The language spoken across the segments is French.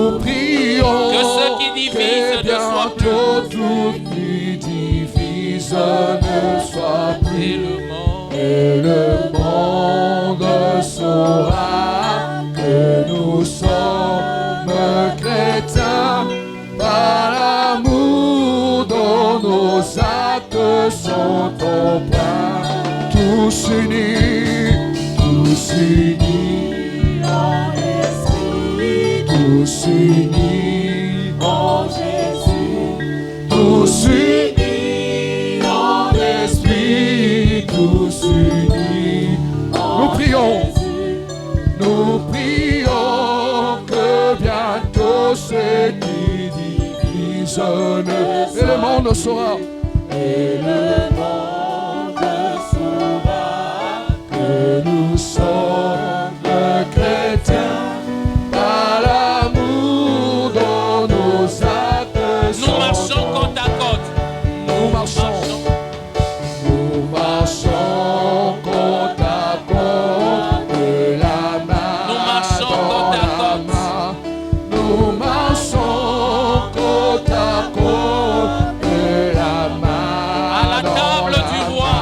Nous prions que ce qui divise ne soit plus. Tout qui divise ne soit plus. Et le monde saura que nous sommes chrétiens par l'amour dont nos actes sont empreints. Tous unis en esprit, tous unis en Jésus, tous unis en esprit, tous unis en Jésus. Nous prions que bientôt ce qui divise et le monde saura. Et le monde saura que nous sommes chrétiens par l'amour dont nos actes sont. Nous marchons côte à côte. Nous marchons côte à côte, de la main dans la main. Nous marchons côte à côte, de la main à la table du roi.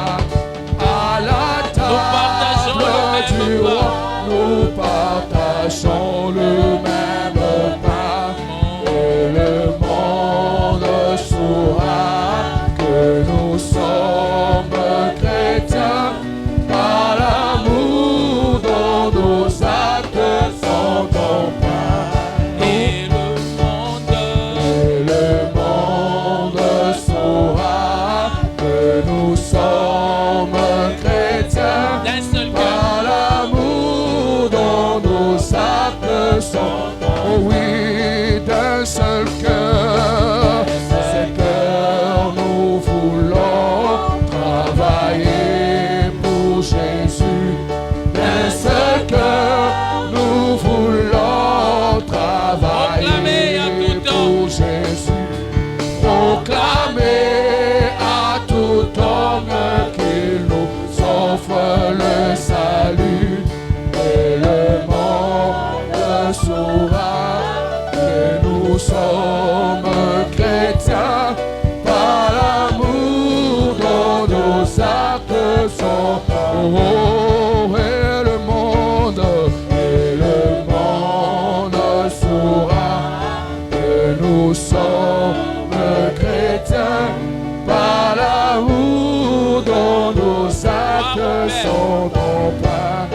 À la table du roi, nous partageons le même pain. Et le monde saura que nous sommes chrétiens par l'amour dont nos actes sont empreints. Et le monde saura que nous sommes chrétiens d'un seul cœur. par l'amour dont nos actes sont. Oh oui, d'un seul cœur. Ce cœur nous voulons travailler pour Jésus. D'un seul cœur nous voulons Proclamer à travailler tout homme. pour Jésus. Proclamer à tout homme qu'il nous offre le salut. Et le monde saura que nous sommes chrétiens par l'amour dont nos actes sont. Oh, et le monde saura que nous sommes chrétiens par l'amour dont nos actes sont empreints.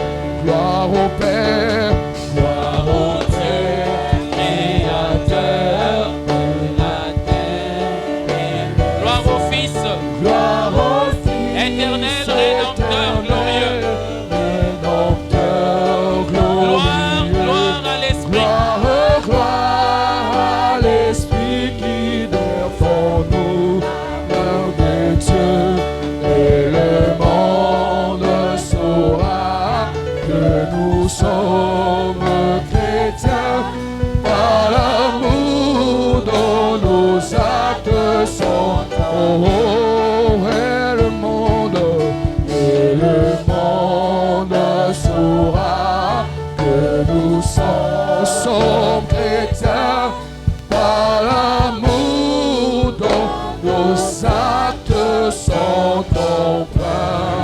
Gloire au Père, gloire au Père, Créateur de la terre. Gloire au Fils, Gloire au Fils, éternel Rédempteur glorieux. Rédempteur glorieux. Gloire à l'Esprit. Gloire à l'Esprit qui demeure en nous, l'œuvre de Dieu. Et le monde saura que nous sommes chrétiens par l'amour dont nos actes sont. Oh, et le monde saura que nous sommes chrétiens par l'amour dont nos actes sont empreints.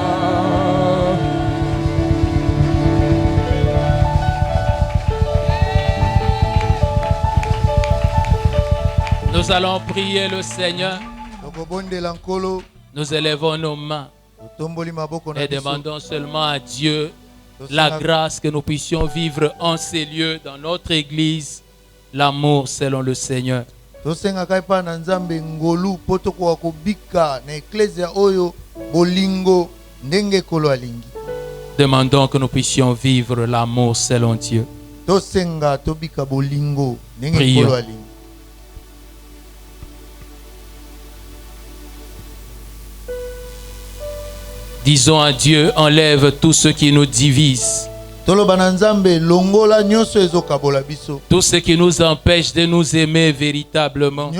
Nous allons prier le Seigneur. Nous élevons nos mains et demandons seulement à Dieu la grâce que nous puissions vivre en ces lieux, dans notre église, l'amour selon le Seigneur. Demandons que nous puissions vivre l'amour selon Dieu. Prions. Disons à Dieu, enlève tout ce qui nous divise. Tout ce qui nous empêche de nous aimer véritablement.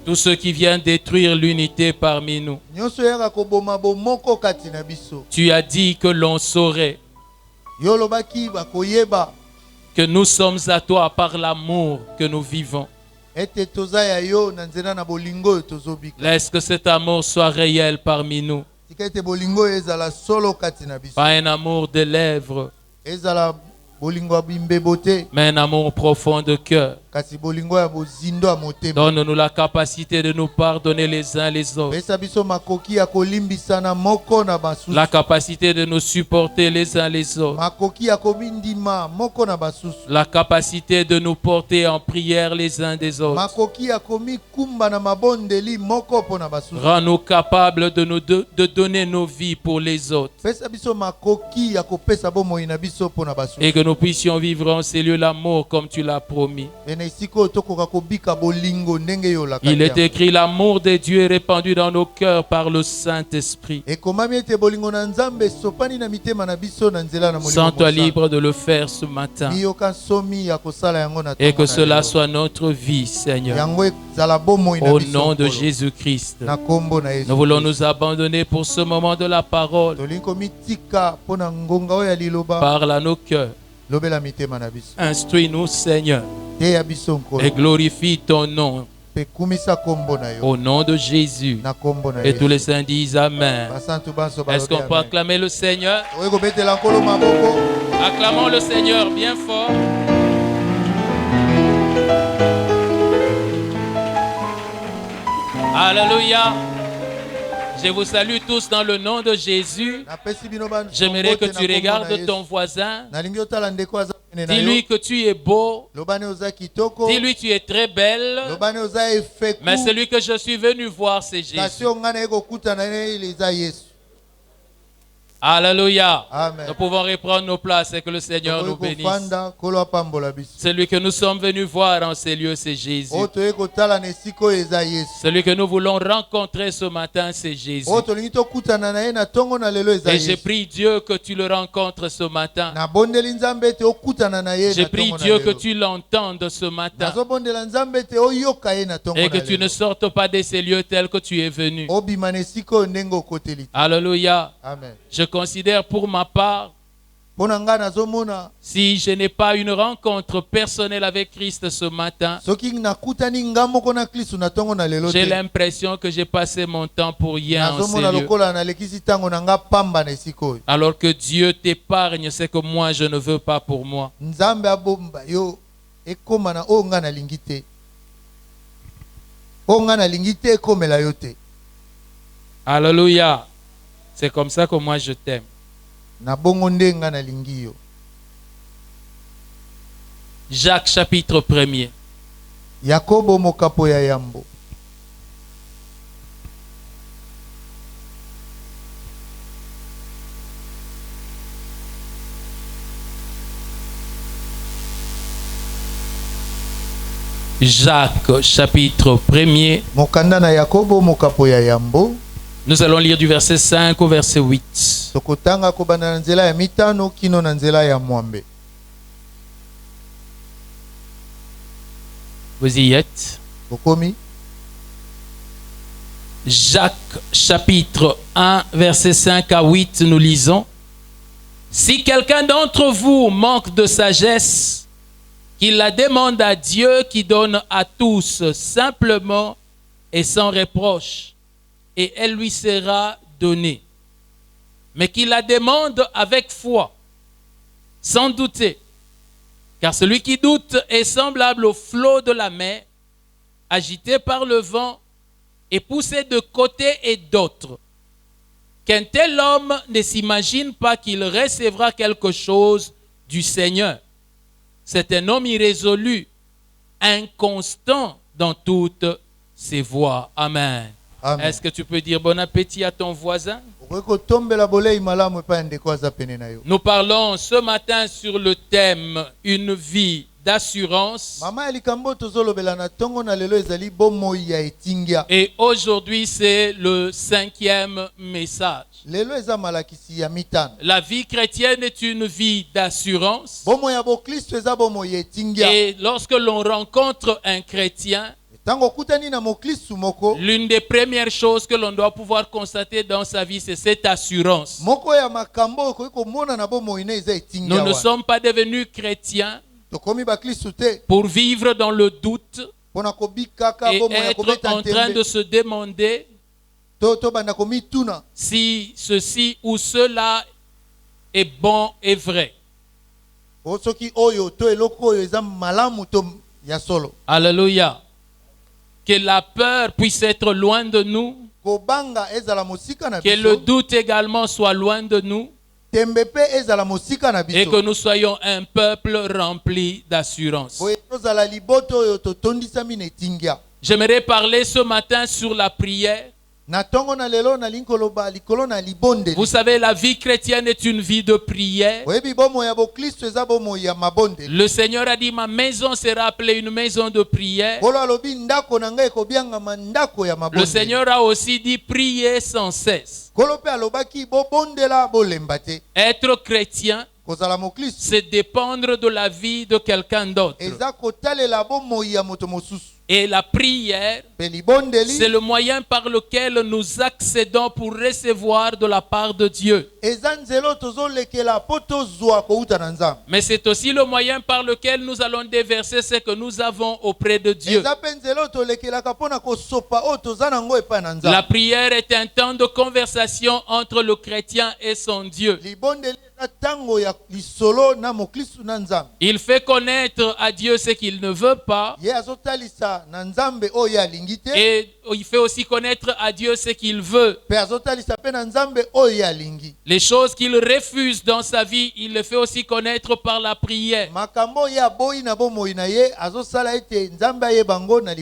Tout ce qui vient détruire l'unité parmi nous. Tu as dit que l'on saurait que nous sommes à toi par l'amour que nous vivons. Laisse que cet amour soit réel parmi nous. Pas un amour de lèvres, mais un amour profond de cœur. Donne-nous la capacité de nous pardonner les uns les autres. La capacité de nous supporter les uns les autres. La capacité de nous porter en prière les uns des autres. Rends-nous capables de donner nos vies pour les autres. Et que nous puissions vivre en ces lieux l'amour comme tu l'as promis. Il est écrit: l'amour de Dieu est répandu dans nos cœurs par le Saint-Esprit. Sens-toi libre de le faire ce matin. Et que cela soit notre vie, Seigneur. Au nom de Jésus-Christ, nous voulons nous abandonner pour ce moment de la parole. Parle à nos cœurs. Instruis-nous, Seigneur, et glorifie ton nom. Au nom de Jésus. Et tous les saints disent Amen. Est-ce qu'on peut acclamer le Seigneur? Acclamons le Seigneur bien fort. Alléluia. Je vous salue tous dans le nom de Jésus. J'aimerais que tu regardes ton voisin. Dis-lui que tu es beau. Dis-lui que tu es très belle. Mais celui que je suis venu voir, c'est Jésus. Alléluia. Amen. Nous pouvons reprendre nos places et que le Seigneur nous bénisse. Celui que nous sommes venus voir en ces lieux, c'est Jésus. Celui que nous voulons rencontrer ce matin, c'est Jésus. Et j'ai prié Dieu que tu le rencontres ce matin. J'ai prié Dieu que tu l'entendes ce matin. Et que tu ne sortes pas de ces lieux tels que tu es venu. Alléluia. Amen. Je considère pour ma part, si je n'ai pas une rencontre personnelle avec Christ ce matin, j'ai l'impression que j'ai passé mon temps pour rien en ces lieux. Alors que Dieu t'épargne ce que moi je ne veux pas pour moi. Alléluia. C'est comme ça que moi je t'aime. Jacques chapitre 1er. Jacques chapitre 1er. Nous allons lire du verset 5 au verset 8. Vous y êtes? Jacques chapitre 1 verset 5 à 8, nous lisons: si quelqu'un d'entre vous manque de sagesse, qu'il la demande à Dieu qui donne à tous simplement et sans reproche, et elle lui sera donnée. Mais qu'il la demande avec foi, sans douter. Car celui qui doute est semblable au flot de la mer, agité par le vent et poussé de côté et d'autre. Qu'un tel homme ne s'imagine pas qu'il recevra quelque chose du Seigneur. C'est un homme irrésolu, inconstant dans toutes ses voies. Amen. Amen. Est-ce que tu peux dire bon appétit à ton voisin? Nous parlons ce matin sur le thème une vie d'assurance. Et aujourd'hui c'est le 5e message. La vie chrétienne est une vie d'assurance. Et lorsque l'on rencontre un chrétien, l'une des premières choses que l'on doit pouvoir constater dans sa vie, c'est cette assurance. Nous ne sommes pas devenus chrétiens pour vivre dans le doute et être en train de se demander si ceci ou cela est bon et vrai. Alléluia. Que la peur puisse être loin de nous. Que le doute également soit loin de nous. Et que nous soyons un peuple rempli d'assurance. J'aimerais parler ce matin sur la prière. Vous savez, la vie chrétienne est une vie de prière. Le Seigneur a dit, ma maison sera appelée une maison de prière. Le Seigneur a aussi dit, priez sans cesse. Être chrétien, c'est dépendre de la vie de quelqu'un d'autre. Et la prière, c'est le moyen par lequel nous accédons pour recevoir de la part de Dieu. Mais c'est aussi le moyen par lequel nous allons déverser ce que nous avons auprès de Dieu. La prière est un temps de conversation entre le chrétien et son Dieu. Il fait connaître à Dieu ce qu'il ne veut pas. Et il fait aussi connaître à Dieu ce qu'il veut. Les choses qu'il refuse dans sa vie, il le fait aussi connaître par la prière.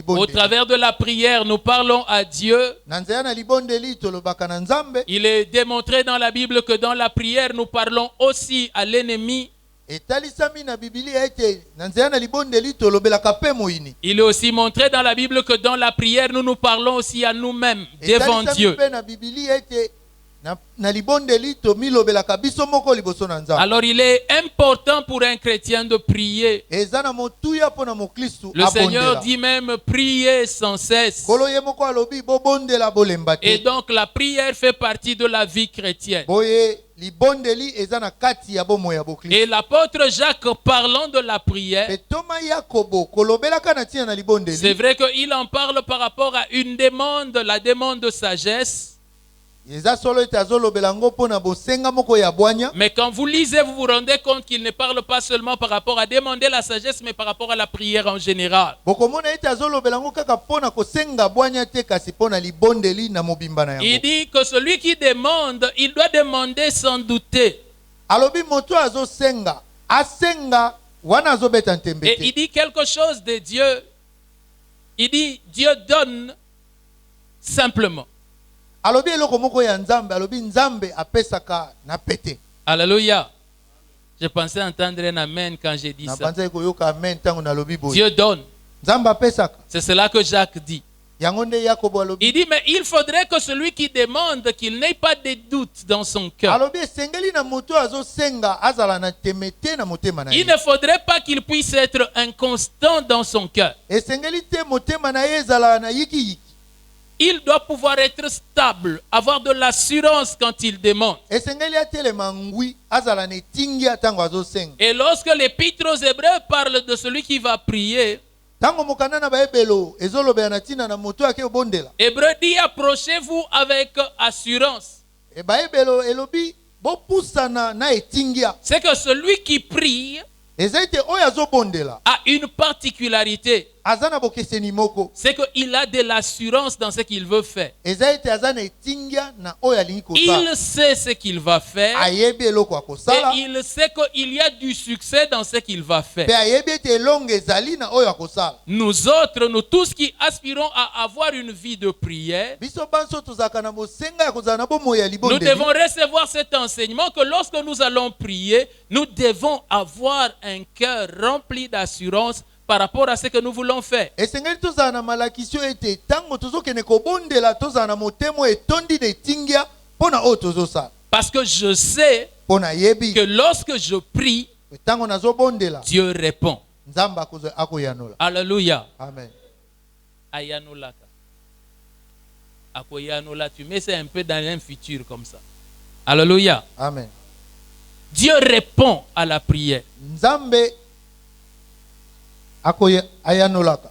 Au travers de la prière, nous parlons à Dieu. Il est démontré dans la Bible que dans la prière, nous parlons aussi à l'ennemi. Il est aussi montré dans la Bible que dans la prière, nous nous parlons aussi à nous-mêmes devant Dieu. Alors il est important pour un chrétien de prier. Le Seigneur dit même prier sans cesse. Et donc la prière fait partie de la vie chrétienne. Et l'apôtre Jacques, parlant de la prière, c'est vrai qu'il en parle par rapport à une demande, la demande de sagesse. Mais quand vous lisez, vous vous rendez compte qu'il ne parle pas seulement par rapport à demander la sagesse, mais par rapport à la prière en général. Il dit que celui qui demande, il doit demander sans douter. Et il dit quelque chose de Dieu. Il dit, Dieu donne simplement. Alléluia. Je pensais entendre un amen quand j'ai dit ça. Dieu donne. C'est cela que Jacques dit. Il dit, mais il faudrait que celui qui demande, qu'il n'ait pas de doute dans son cœur. Il ne faudrait pas qu'il puisse être inconstant dans son cœur. Il doit pouvoir être stable, avoir de l'assurance quand il demande. Et lorsque l'Épître aux Hébreux parle de celui qui va prier, Hébreux dit, approchez-vous avec assurance. C'est que celui qui prie a une particularité. C'est qu'il a de l'assurance dans ce qu'il veut faire. Il sait ce qu'il va faire. Et il sait qu'il y a du succès dans ce qu'il va faire. Nous autres, nous tous qui aspirons à avoir une vie de prière, nous devons recevoir cet enseignement que lorsque nous allons prier, nous devons avoir un cœur rempli d'assurance par rapport à ce que nous voulons faire. Parce que je sais que lorsque je prie, Dieu répond. Alléluia. Amen. Tu mets ça un peu dans un futur comme ça. Alléluia. Amen. Dieu répond à la prière. ayanolaka.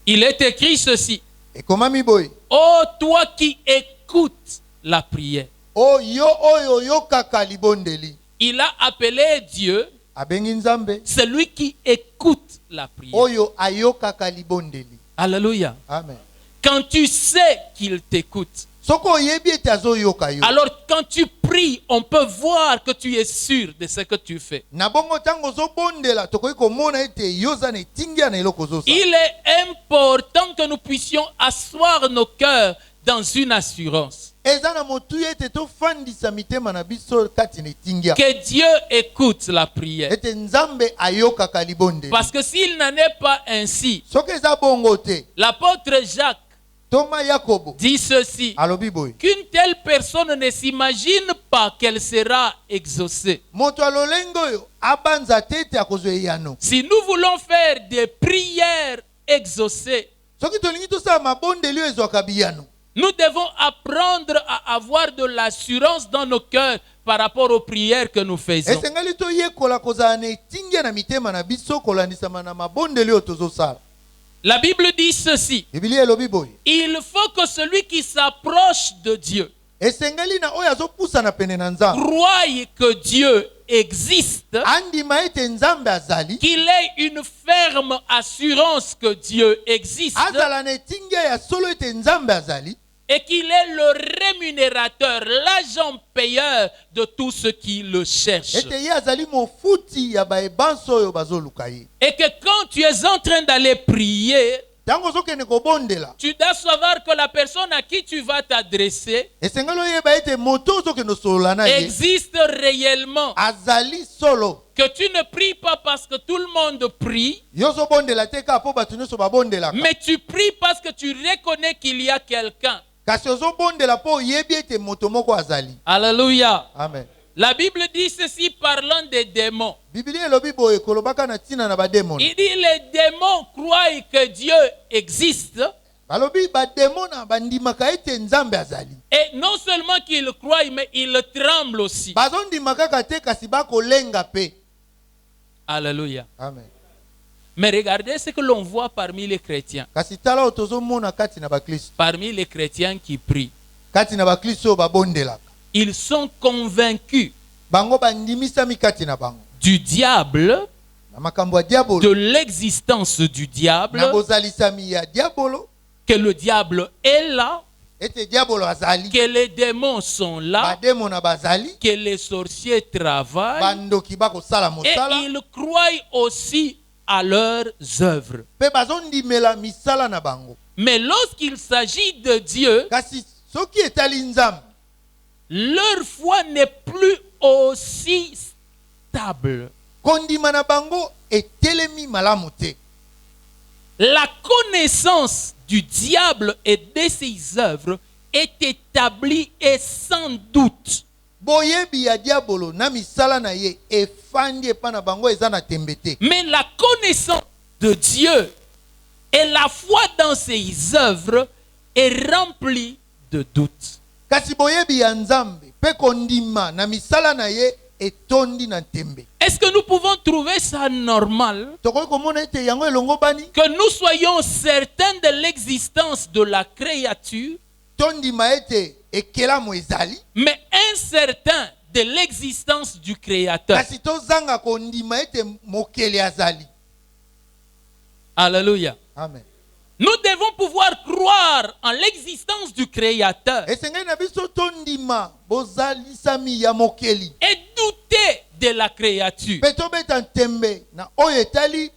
Il est écrit ceci. Ekomami boy. Oh, toi qui écoutes la prière. Oh yo oyo yokaka libondeli. Il a appelé Dieu Abengi nzambe. celui qui écoute la prière. Oyo ayokaka libondeli. Alléluia. Amen. Quand tu sais qu'il t'écoute, Soko yebi ete azoyoka yo. alors quand tu pries, on peut voir que tu es sûr de ce que tu fais. Na bongo tango zobondela tokoki komona ete yoza na etingia na eloko zosa. Il est important que nous puissions asseoir nos cœurs dans une assurance Eza na motu ete tofandisa mitema na biso kati na etingia. que Dieu écoute la prière. Ete nzambe ayokaka libondeli. Parce que s'il n'en est pas ainsi, Soki eza bongo te, l'apôtre Jacques Thomas Yakobo dit ceci, alobi boy. qu'une telle personne ne s'imagine pas qu'elle sera exaucée. Moto alolengo yo abanza tete akozwe yano. Si nous voulons faire des prières exaucées, Soki tolingi tosala mabondeli yo ezwaka biyano. nous devons apprendre à avoir de l'assurance dans nos cœurs par rapport aux prières que nous faisons. Esengeli toyekola kozala na etingia na mitema na biso kolandisama na mabondeli oyo tozosala. La Bible dit ceci, Biblia elobi boy. il faut que celui qui s'approche de Dieu Esengeli na oyo azopusa na pene na nzambe. croie que Dieu existe, Andima ete nzambe azali. qu'il ait une ferme assurance que Dieu existe Azala na etingia ya solo ete nzambe azali. et qu'il est le rémunérateur, l'agent payeur de tous ceux qui le cherchent. Ete ye azali mofuti ya baebanso oyo bazoluka ye. Et que quand tu es en train d'aller prier, Tango ozokende kobondela. tu dois savoir que la personne à qui tu vas t'adresser Esengeli oyeba ete moto ozokende osolola na ye. existe réellement. Azali solo. Que tu ne pries pas parce que tout le monde prie, Yo ozobondela te kaka po bato nyonso babondelaka. mais tu pries parce que tu reconnais qu'il y a quelqu'un. Kasi ozobondela po oyebi ete moto moko azali. Alléluia. Amen. La Bible dit ceci parlant des démons. Biblia elobi boye kolobaka na tina na bademona. Il dit les démons croient que Dieu existe. Balobi bademona bandimaka ete nzambe azali. Et non seulement qu'ils croient, mais ils tremblent aussi. Bazondimaka kaka te kasi bakolenga pe. Alléluia. Amen. Mais regardez ce que l'on voit parmi les chrétiens. Kasi tala oyo tozomona kati na bakristo. Parmi les chrétiens qui prient. Kati na bakristo oyo babondelaka. Ils sont convaincus Bango bandimisami kati na bango. du diable, Na makambo ya diabolo. de l'existence du diable, Na bozalisami ya diabolo. que le diable est là, Ete diabolo azali. que les démons sont là, Bademona bazali. que les sorciers travaillent, Bandoki bakosala et mosala. ils croient aussi à leurs œuvres. Pe bazondimela misala na bango. Mais lorsqu'il s'agit de Dieu, Kasi soki etali nzambe. leur foi n'est plus aussi stable. Kondima na bango etelemi malamu te. La connaissance du diable et de ses œuvres est établie et sans doute. Boyebi ya diabolo na misala na ye efandi epa na bango eza na tembe te. Mais la connaissance de Dieu et la foi dans ses œuvres est remplie de doutes. Kasi boyebi ya nzambe pe kondima na misala na ye etondi na tembe. Est-ce que nous pouvons trouver ça normal Tokoki komona ete yango elongo bani que nous soyons certains de l'existence de la créature, tondima ete ekelamu ezali mais incertains de l'existence du Créateur? kasi tozanga kondima ete mokeli azali. Alléluia. Amen. Nous devons pouvoir croire en l'existence du Créateur Esengeli na biso tondima bozalisami ya mokeli. et douter de la créature, Pe tobeta tembe na oyo etali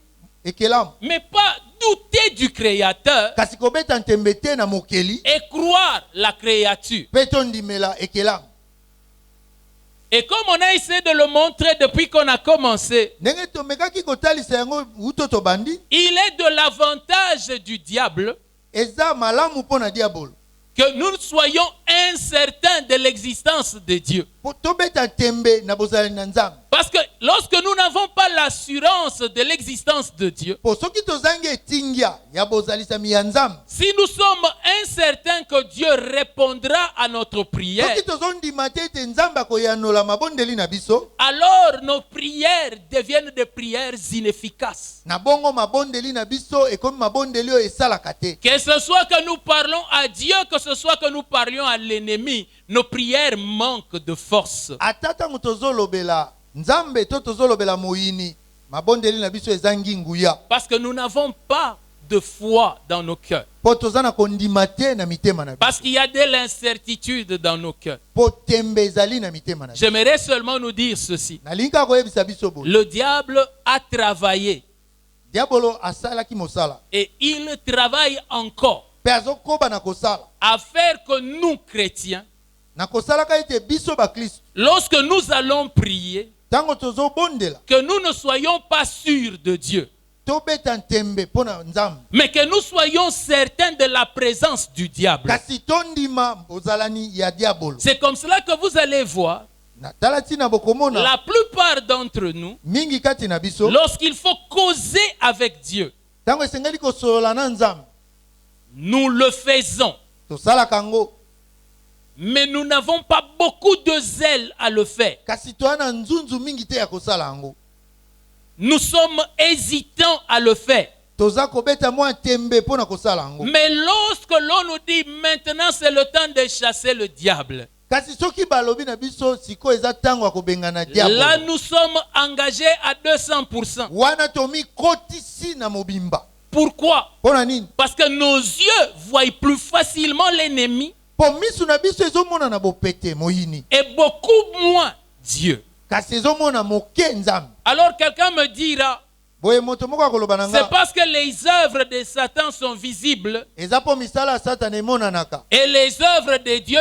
ekelamu. mais pas douter du Créateur Kasi kobeta tembe te na mokeli et croire la créature. pe tondimela ekelamu. Et comme on a essayé de le montrer depuis qu'on a commencé, Ndenge tomekaki kotalisa yango uto tobandi il est de l'avantage du diable eza malamu mpo na diabolo. que nous soyons incertains de l'existence de Dieu. Po tobeta tembe na bozali na nzambe. Parce que lorsque nous n'avons pas l'assurance de l'existence de Dieu, po soki tozangi etingia ya bozalisami ya nzambe, si nous sommes incertains que Dieu répondra à notre prière, soki tozondima te ete nzambe akoyanola mabondeli na biso, alors nos prières deviennent des prières inefficaces. na bongo mabondeli na biso ekomi mabondeli oyo esalaka te. Que ce soit que nous parlons à Dieu, que ce soit que nous parlions à l'ennemi, nos prières manquent de force. Ata tango tozolobela nzambe to tozolobela moyini, mabondeli na biso ezangi nguya. Parce que nous n'avons pas de foi dans nos cœurs. Po tozana kondima te na mitema na biso. Parce qu'il y a de l'incertitude dans nos cœurs. Po tembe ezali na mitema na biso. J'aimerais seulement nous dire ceci. Nalinga koyebisa biso boye. Le diable a travaillé Diabolo asalaki mosala. et il travaille encore Pe azokoba na kosala. à faire que nous, chrétiens, Na kosalaka ete biso ba Kristo. lorsque nous allons prier, Tango tozobondela, que nous ne soyons pas sûrs de Dieu, tobeta ntembe pona nzambe. mais que nous soyons certains de la présence du diable. Kasi tondima bozalani ya diabolo. C'est comme cela que vous allez voir, Na talati na bokomona la plupart d'entre nous, mingi kati na biso. lorsqu'il faut causer avec Dieu, Tango esengeli kosolola na nzambe, nous le faisons, tosala kango. mais nous n'avons pas beaucoup de zèle à le faire. Kasi toana nzunzu mingi te ya kosala yango. Nous sommes hésitants à le faire. Toza kobeta mwa tembe pona kosala yango. Mais lorsque l'on nous dit maintenant c'est le temps de chasser le diable, Kasi soki balobi na biso siko eza tango akobengana là diabolo. nous sommes engagés à 200%. Wana tomi kotisi na mobimba. Pourquoi? Pona nini? Parce que nos yeux voient plus facilement l'ennemi Po misu na biso ezomona na bopete moyini. et beaucoup moins Dieu. Kasi ezomona moke nzambe. Alors quelqu'un me dira, Boye moto moko akoloba na c'est nga. parce que les œuvres de Satan sont visibles Eza po misala ya Satan emonanaka. et les œuvres de Dieu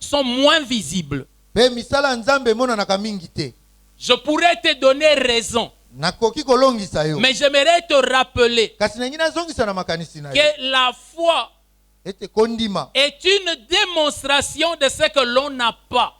sont moins visibles. Pe misala ya nzambe emonanaka mingi te. Je pourrais te donner raison, Nakoki kolongisa yo. mais j'aimerais te rappeler Kasi nangi nazongisa na makanisi na yo. que la foi Ete kondima. est une démonstration de ce que l'on n'a pas,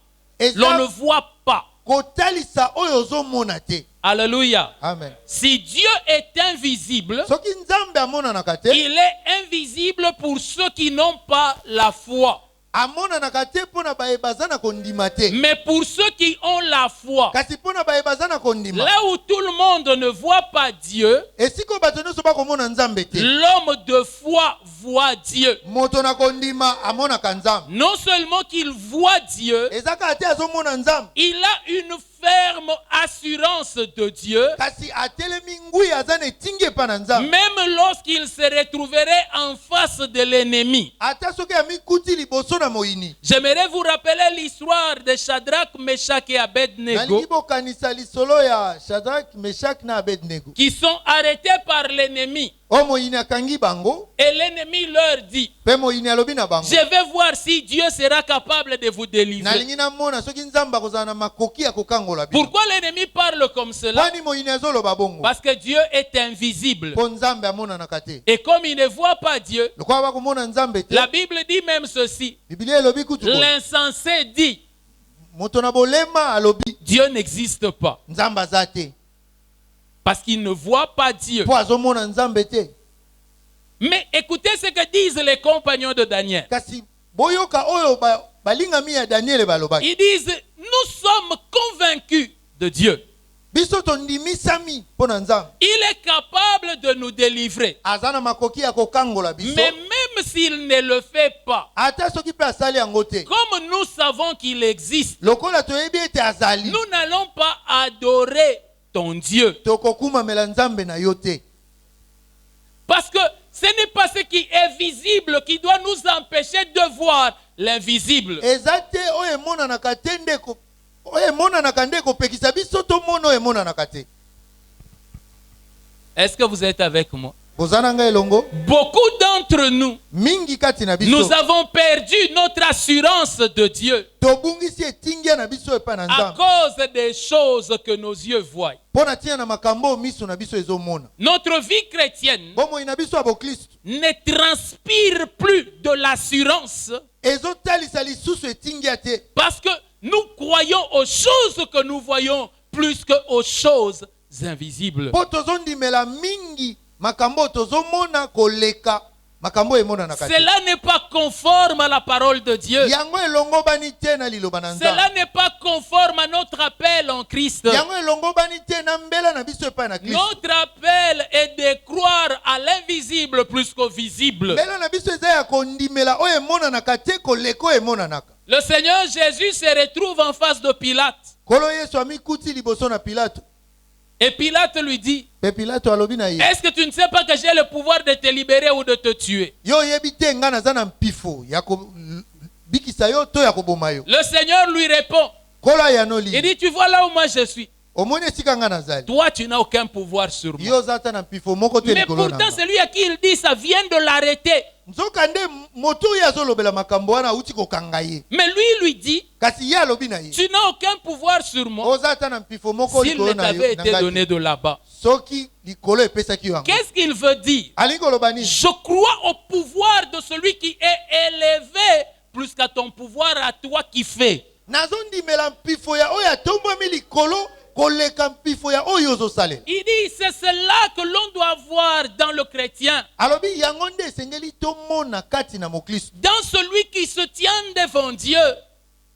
l'on ne Eza voit pas. kotalisa oyo ozomona te. Alléluia. Amen. Si Dieu est invisible, Soki nzambe amonanaka te, il est invisible pour ceux qui n'ont pas la foi. amonanaka te mpona bayebaza na kondima te. Mais pour ceux qui ont la foi, Kasi mpona bayebaza na kondima. là où tout le monde ne voit pas Dieu, Esiko bato nyonso bakomona nzambe te. l'homme de foi voit Dieu. Moto na kondima amonaka nzambe. Non seulement qu'il voit Dieu, Ezaka ate azomona nzambe. il a une ferme assurance de Dieu, Kasi atelemi ngui aza na etingi epa na nzambe. même lorsqu'il se retrouverait en face de l'ennemi. Ata soki amikuti liboso na moyini. J'aimerais vous rappeler l'histoire de Shadrach, Meshach et Abednego Nalingi bokanisa lisolo ya Shadrach, Meshach na Abednego. qui sont arrêtés par l'ennemi. O moyini akangi bango, Et l'ennemi leur dit, pe moyini alobi na bango. je vais voir si Dieu sera capable de vous délivrer. Nalingi namona soki nzambe akozala na makoki ya kokangola bino. Pourquoi l'ennemi parle comme cela? Kwani moyini azoloba bongo. Parce que Dieu est invisible. Po nzambe amonanaka te. Et comme il ne voit pas Dieu, Lokwa bakomona nzambe te. la Bible dit même ceci. Biblia elobi kutu boye. L'insensé dit, Moto na bolema alobi Dieu n'existe pas. nzambe aza te. Parce qu'il ne voit pas Dieu. Po azomona nzambe te. Mais écoutez ce que disent les compagnons de Daniel. Kasi boyoka oyo balingami ya Daniel balobaki. Ils disent, nous sommes convaincus de Dieu. Biso tondimisami po na nzambe. Il est capable de nous délivrer. Aza na makoki ya kokangola biso. Mais même s'il ne le fait pas, Ata soki pe asali yango te. comme nous savons qu'il existe, Lokola toyebi ete azali. nous n'allons pas adorer ton Dieu. Tokokumamela nzambe na yo te. Parce que ce n'est pas ce qui est visible qui doit nous empêcher de voir l'invisible. Eza te oyo emonanaka te ndeko. Oyo emonanaka nde kopekisa biso tomona oyo emonanaka te. Est-ce que vous êtes avec moi? Bozana ngai elongo. Beaucoup d'entre nous, Mingi kati na biso. nous avons perdu notre assurance de Dieu Tobungisi etingia na biso epa na à nzambe. cause des choses que nos yeux voient. Pona tia na makambo miso na biso ezomona. Notre vie chrétienne Bomoi na biso abo Kristo. ne transpire plus de l'assurance Ezotalisa lisusu etingia te. parce que nous croyons aux choses que nous voyons plus qu'aux choses invisibles. Po tozondimela mingi makambo tozomona koleka makambo emona na kati. Cela n'est pas conforme à la parole de Dieu. Yango elongo bani te na liloba na Nzambe. Cela n'est pas conforme à notre appel en Christ. Yango elongo bani te na mbela na biso epai na Kristo. Notre appel est de croire à l'invisible plus qu'au visible. Mbela na biso eza ya kondimela oyo emona na kati koleka oyo emona naka. Le Seigneur Jésus se retrouve en face de Pilate. Kolo Yesu amikuti liboso na Pilato. Et Pilate lui dit, Pe Pilato alobi na ye. est-ce que tu ne sais pas que j'ai le pouvoir de te libérer ou de te tuer? Yo yebi te nga naza na mpifo ya ko bikisa yo to ya koboma yo. Le Seigneur lui répond, Kolo yanoli. il dit, tu vois là où moi je suis. Omoni esika nga nazali. Toi, tu n'as aucun pouvoir sur moi. Yo zata na mpifo moko te Mais likolo na. pourtant, celui à qui il dit, ça vient de l'arrêter. Nzokande moto ya zolobela makambo wana uti kokanga ye. Mais lui dit, Kasi ye alobi na ye. tu n'as aucun pouvoir sur moi Ozata na mpifo moko s'il likolo ne na yo. t'avait été donné de là-bas. Soki likolo epesaki yo yango. Qu'est-ce qu'il veut dire? Alingi koloba nini? Je crois au pouvoir de celui qui est élevé plus qu'à ton pouvoir à toi qui fait. Nazondimela mpifo ya oyo atombwami likolo koleka mpifo ya oyo ozosalela. Il dit, c'est cela que l'on doit voir dans le chrétien. Alobi yango nde esengeli tomona kati na mokristo. Dans celui qui se tient devant Dieu,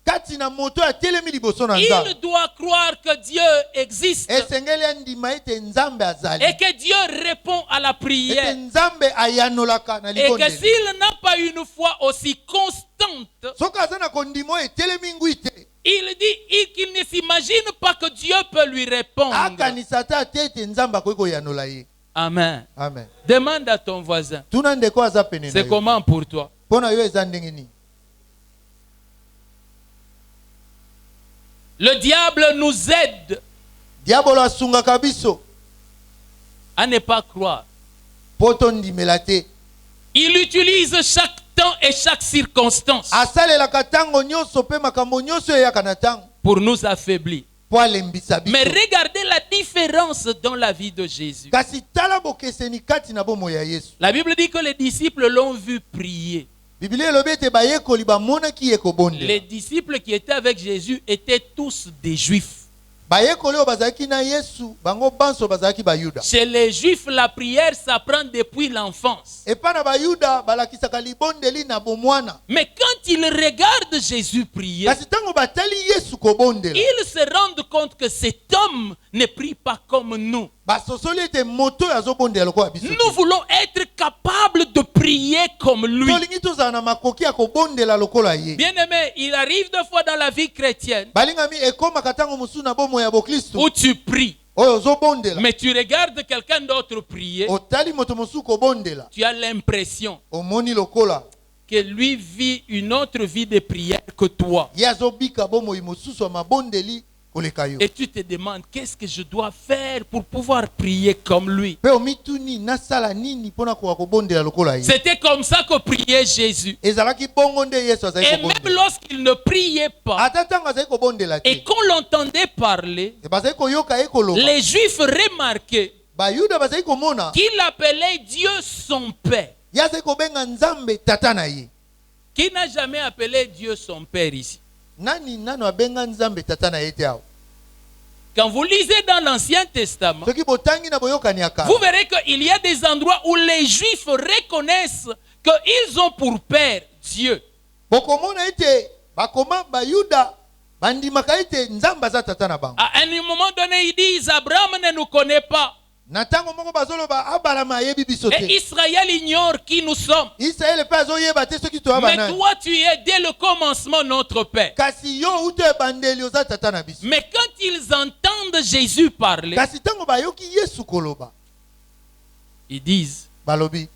Kati na moto atelemi liboso na Nzambe. il doit croire que Dieu existe Esengeli andima ete Nzambe azali. et que Dieu répond à la Ete prière. Nzambe ayanolaka na Et que libondeli. s'il n'a pas une foi aussi constante, Soki aza na kondima oyo etelemi ngwi te. il dit qu'il ne s'imagine pas que Dieu peut lui répondre. Akanisa te ate ete Nzambe akoki koyanola ye. Amen. Amen. Demande à ton voisin, Tuna ndeko aza pene na c'est yo. comment pour toi? Mpo na yo eza ndenge nini? Le diable nous aide Diabolo asungaka biso à ne pas croire. mpo tondimela te. Il utilise chaque temps et chaque circonstance Asalelaka ntango nyonso mpe makambo nyonso eyaka na ntango pour nous affaiblir. mpo alembisa biso. Mais regardez la différence dans la vie de Jésus. Kasi tala bokeseni kati na bomoi ya Yesu. La Bible dit que les disciples l'ont vu prier. Biblia elobi ete bayekoli bamonaki ye Les kobondela. disciples qui étaient avec Jésus étaient tous des Juifs. Bayekoli oyo bazalaki na Yesu bango banso bazalaki bayuda. Chez les Juifs, la prière s'apprend depuis l'enfance. Epa na bayuda balakisaka libondeli na bomwana. Mais quand ils regardent Jésus prier, Kasi ntango batali Yesu kobondela, ils se rendent compte que cet homme ne prie pas comme nous. basosoli ete moto oyo azobondela lokola biso te. Nous voulons être capables de prier comme lui. Tolingi tozala na makoki ya kobondela lokola ye. Bien aimé, il arrive des fois dans la vie chrétienne Balingami ekomaka ntango mosusu na bomoi ya bokristo où tu pries, oyo ozobondela. mais tu regardes quelqu'un d'autre prier, Otali moto mosusu kobondela. tu as l'impression Omoni lokola que lui vit une autre vie de prière que toi. ye azobika bomoi mosusu ya mabondeli koleka yo. Et tu te demandes, qu'est-ce que je dois faire pour pouvoir prier comme lui? Pe omituni nasala nini mpona koka kobondela lokola ye. C'était comme ça que priait Jésus. Ezalaki bongo nde Yesu azali Et même kobondela. lorsqu'il ne priait pas Ata ntango azali kobondela te. et qu'on l'entendait parler, E bazali koyoka ye koloba. les Juifs remarquaient Bayuda bazali komona qu'il appelait Dieu son Père. ye azali kobenga Nzambe tata na ye. Qui n'a jamais appelé Dieu son Père ici? Nani nano abenga Nzambe tata na ye te awa? Quand vous lisez dans l'Ancien Testament, Soki botangi na boyokani ya kala, vous verrez qu'il y a des endroits où les Juifs reconnaissent qu'ils ont pour Père Dieu. bokomona ete bakoma Bayuda bandimaka ete Nzambe aza tata na bango. À un moment donné, ils disent, Abraham ne nous connaît pas. Na ntango moko bazoloba Abalama ayebi biso Et te. Israël ignore qui nous sommes. Israele mpe azoyeba te soki toyaba Mais nani. toi, tu es dès le commencement notre Père. Kasi yo uto ebandeli oza tata na biso. Mais quand ils entendent Jésus parler, Kasi ntango bayoki Yesu koloba, ils disent, balobi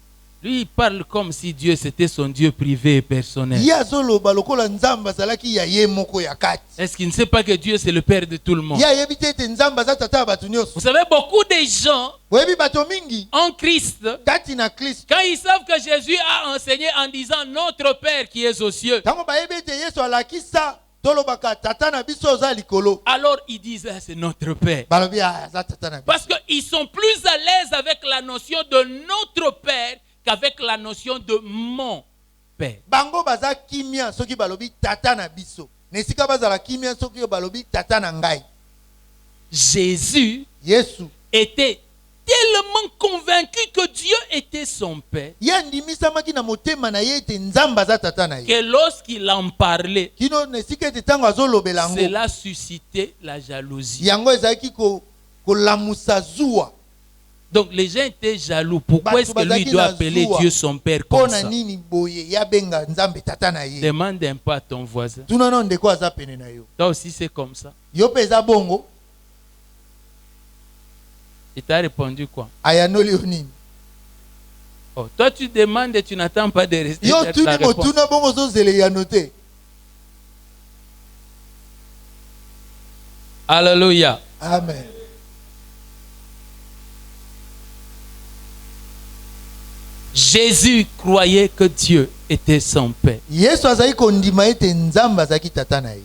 lui, il parle comme si Dieu c'était son Dieu privé et personnel. ye azoloba lokola Nzambe azalaki ya ye moko ya kati. Est-ce qu'il ne sait pas que Dieu c'est le Père de tout le monde? Ye ayebi te ete Nzambe aza tata ya bato nyonso. Vous savez, beaucoup de gens Boyebi bato mingi en Christ, kati na Kristo, quand ils savent que Jésus a enseigné en disant notre Père qui est aux cieux, ntango bayebi ete Yesu alakisa tolobaka tata na biso oza likolo, alors ils disent ah, c'est notre Père. balobi aza tata na biso. Parce qu'ils sont plus à l'aise avec la notion de notre Père qu'avec la notion de mon Père. Bango baza kimia soki balobi tata na biso. Nesika bazala kimia soki balobi tata na ngai. Jésus Yesu était tellement convaincu que Dieu était son Père yandimisamaki na motema na ye ete nzambe aza tata na ye que lorsqu'il en parlait, kino na esika ete ntango azolobela yango cela suscitait la jalousie. yango ezalaki kolamusa zuwa. Donc les gens étaient jaloux. Pourquoi est-ce que lui doit appeler Dieu son Père comme mpona ça? nini boye yabenga nzambe tata na ye? Demande un peu à ton voisin. tuna no ndeko aza pene na yo. Toi aussi c'est comme ça. Yo mpe eza bongo? Il t'a répondu quoi? Ayanoli yo nini? Oh, toi tu demandes et tu n'attends pas de rester. Yo La tuni réponse. motuna bongo ozozela yano te. Alléluia. Amen. Jésus croyait que Dieu était son Père. Yesu azali kondima ete nzambe azalaki tata na ye.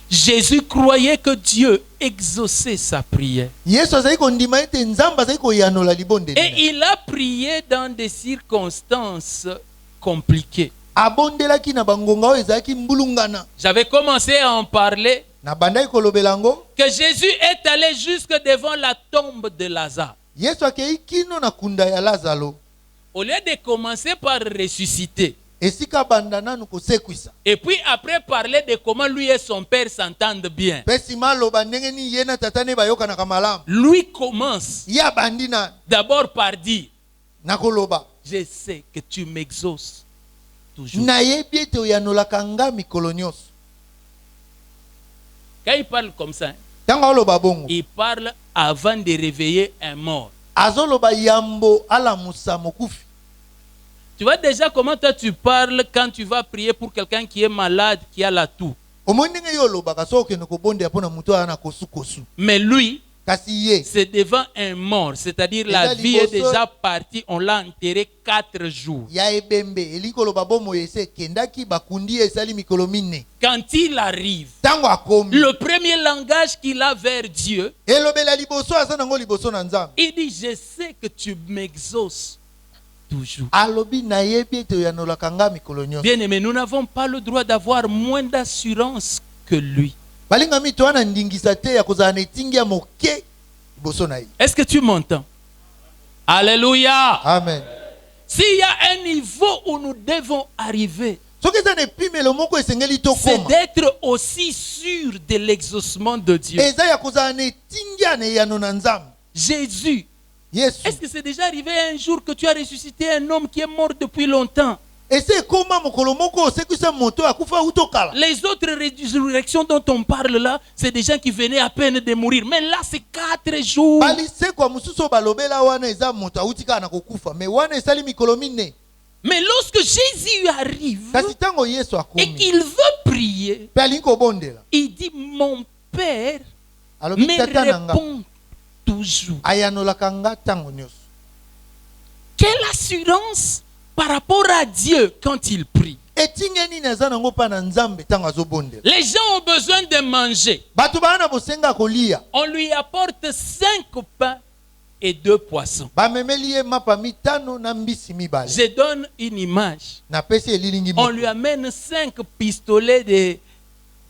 Jésus croyait que Dieu exauçait sa prière. Yesu azali kondima ete nzambe azali koyanola libondeli na Et ye. il a prié dans des circonstances compliquées. Abondelaki na bangonga oyo ezalaki mbulungana. J'avais commencé à en parler Na bandaki kolobela yango que Jésus est allé jusque devant la tombe de Lazare. Yesu akei kino na kunda ya Lazaro. Au lieu de commencer par ressusciter, Esika banda nanu kosekwisa. et puis après parler de comment lui et son père s'entendent bien, Pesi maloba ndenge ni ye na tata ne bayokanaka malamu. lui commence Ya bandi na d'abord par dire, nakoloba. je sais que tu m'exauces toujours. Nayebi ete oyanolaka nga mikolo nyonso. Quand il parle comme ça, Ntango aloba bongo. il parle avant de réveiller un mort. Azoloba yambo alamusa mokufi. Tu vois déjà comment toi tu parles quand tu vas prier pour quelqu'un qui est malade, qui a la toux. Omoni ndenge yo olobaka soki okende kobondela mpona moto aza na kosukosu. Mais lui, Kasi ye c'est devant un mort, c'est-à-dire Et la là, vie est liboso- déjà partie, on l'a enterré 4 jours. ya ebembe eli koloba bomo ese kendaki bakundi ye esali mikolo mine. Quand il arrive, Ntango akomi le premier langage qu'il a vers Dieu, elobela liboso aza nango liboso na nzambe. il dit, je sais que tu m'exauces toujours. Alobi nayebi ete oyanolaka nga mikolo nyonso. Bien aimé, nous n'avons pas le droit d'avoir moins d'assurance que lui. Balingami to wana ndingisa te ya kozala na etingi ya moke liboso na ye. Est-ce que tu m'entends? Alléluia. Amen. S'il y a un niveau où nous devons arriver, Soki eza na epimelo moko esengeli c'est tokoma. d'être aussi sûr de l'exaucement de Dieu. Eza ya kozala na etingi ya na eyano na nzambe. Jésus, Yesu. est-ce que c'est déjà arrivé un jour que tu as ressuscité un homme qui est mort depuis longtemps? Ese ekoma mokolo moko osekwisa moto akufa utokala. Les autres résurrections dont on parle là, c'est des gens qui venaient à peine de mourir. Mais là, c'est 4 jours. Balisekwa mususu balobela wana eza moto auti kaka na kokufa. Me wana esali mikolo mine. Mais lorsque Jésus arrive Kasi ntango Yesu et akomi. qu'il veut prier, Pe alingi kobondela. il dit, mon Père Alobi me tata na nga. répond toujours. Ayanolaka nga ntango nyonso. Quelle assurance par rapport à Dieu quand il prie. Etingi nini aza nango mpa na nzambe ntango azobondela. Les gens ont besoin de manger. Bato baa na bosenga kolia. On lui apporte 5 pains et 2 poissons. Bamemeli ye mapa mitano na mbisi mibale. Je donne une image. Napesi elilingi On moko. lui amène 5 pistolets de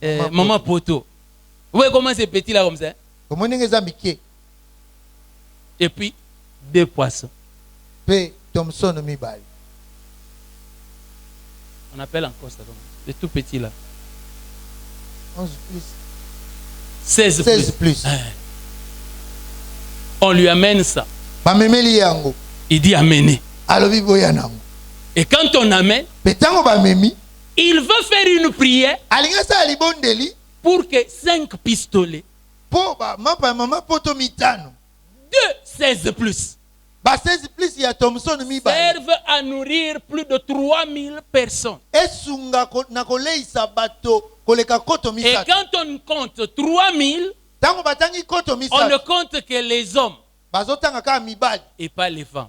Maman Maman Poto. Vous voyez comment c'est petit là comme ça? Omoni ndenge eza mike. Et puis 2 poissons. Pe Thomson mibale. On appelle encore ça comment? C'est tout petit là. 11 plus. 16 16 plus. plus. Hein. On lui amène ça. Bamemeli yango. Il dit amenez. Alobi boya nango. Et quand on amène, Pe ntango bamemi. il veut faire une prière Alingi asala libondeli. pour que 5 pistolets, Po mapa ya mama poto mitano. 2 16 plus, Ba 16 plus ya Thomson mibale. servent à nourrir plus de 3000 personnes. Esunga na koleisa bato koleka koto Et misato. quand on compte 3000, Tango batangi koto on ne misato. compte que les hommes Bazotanga kaka mibali. et pas les femmes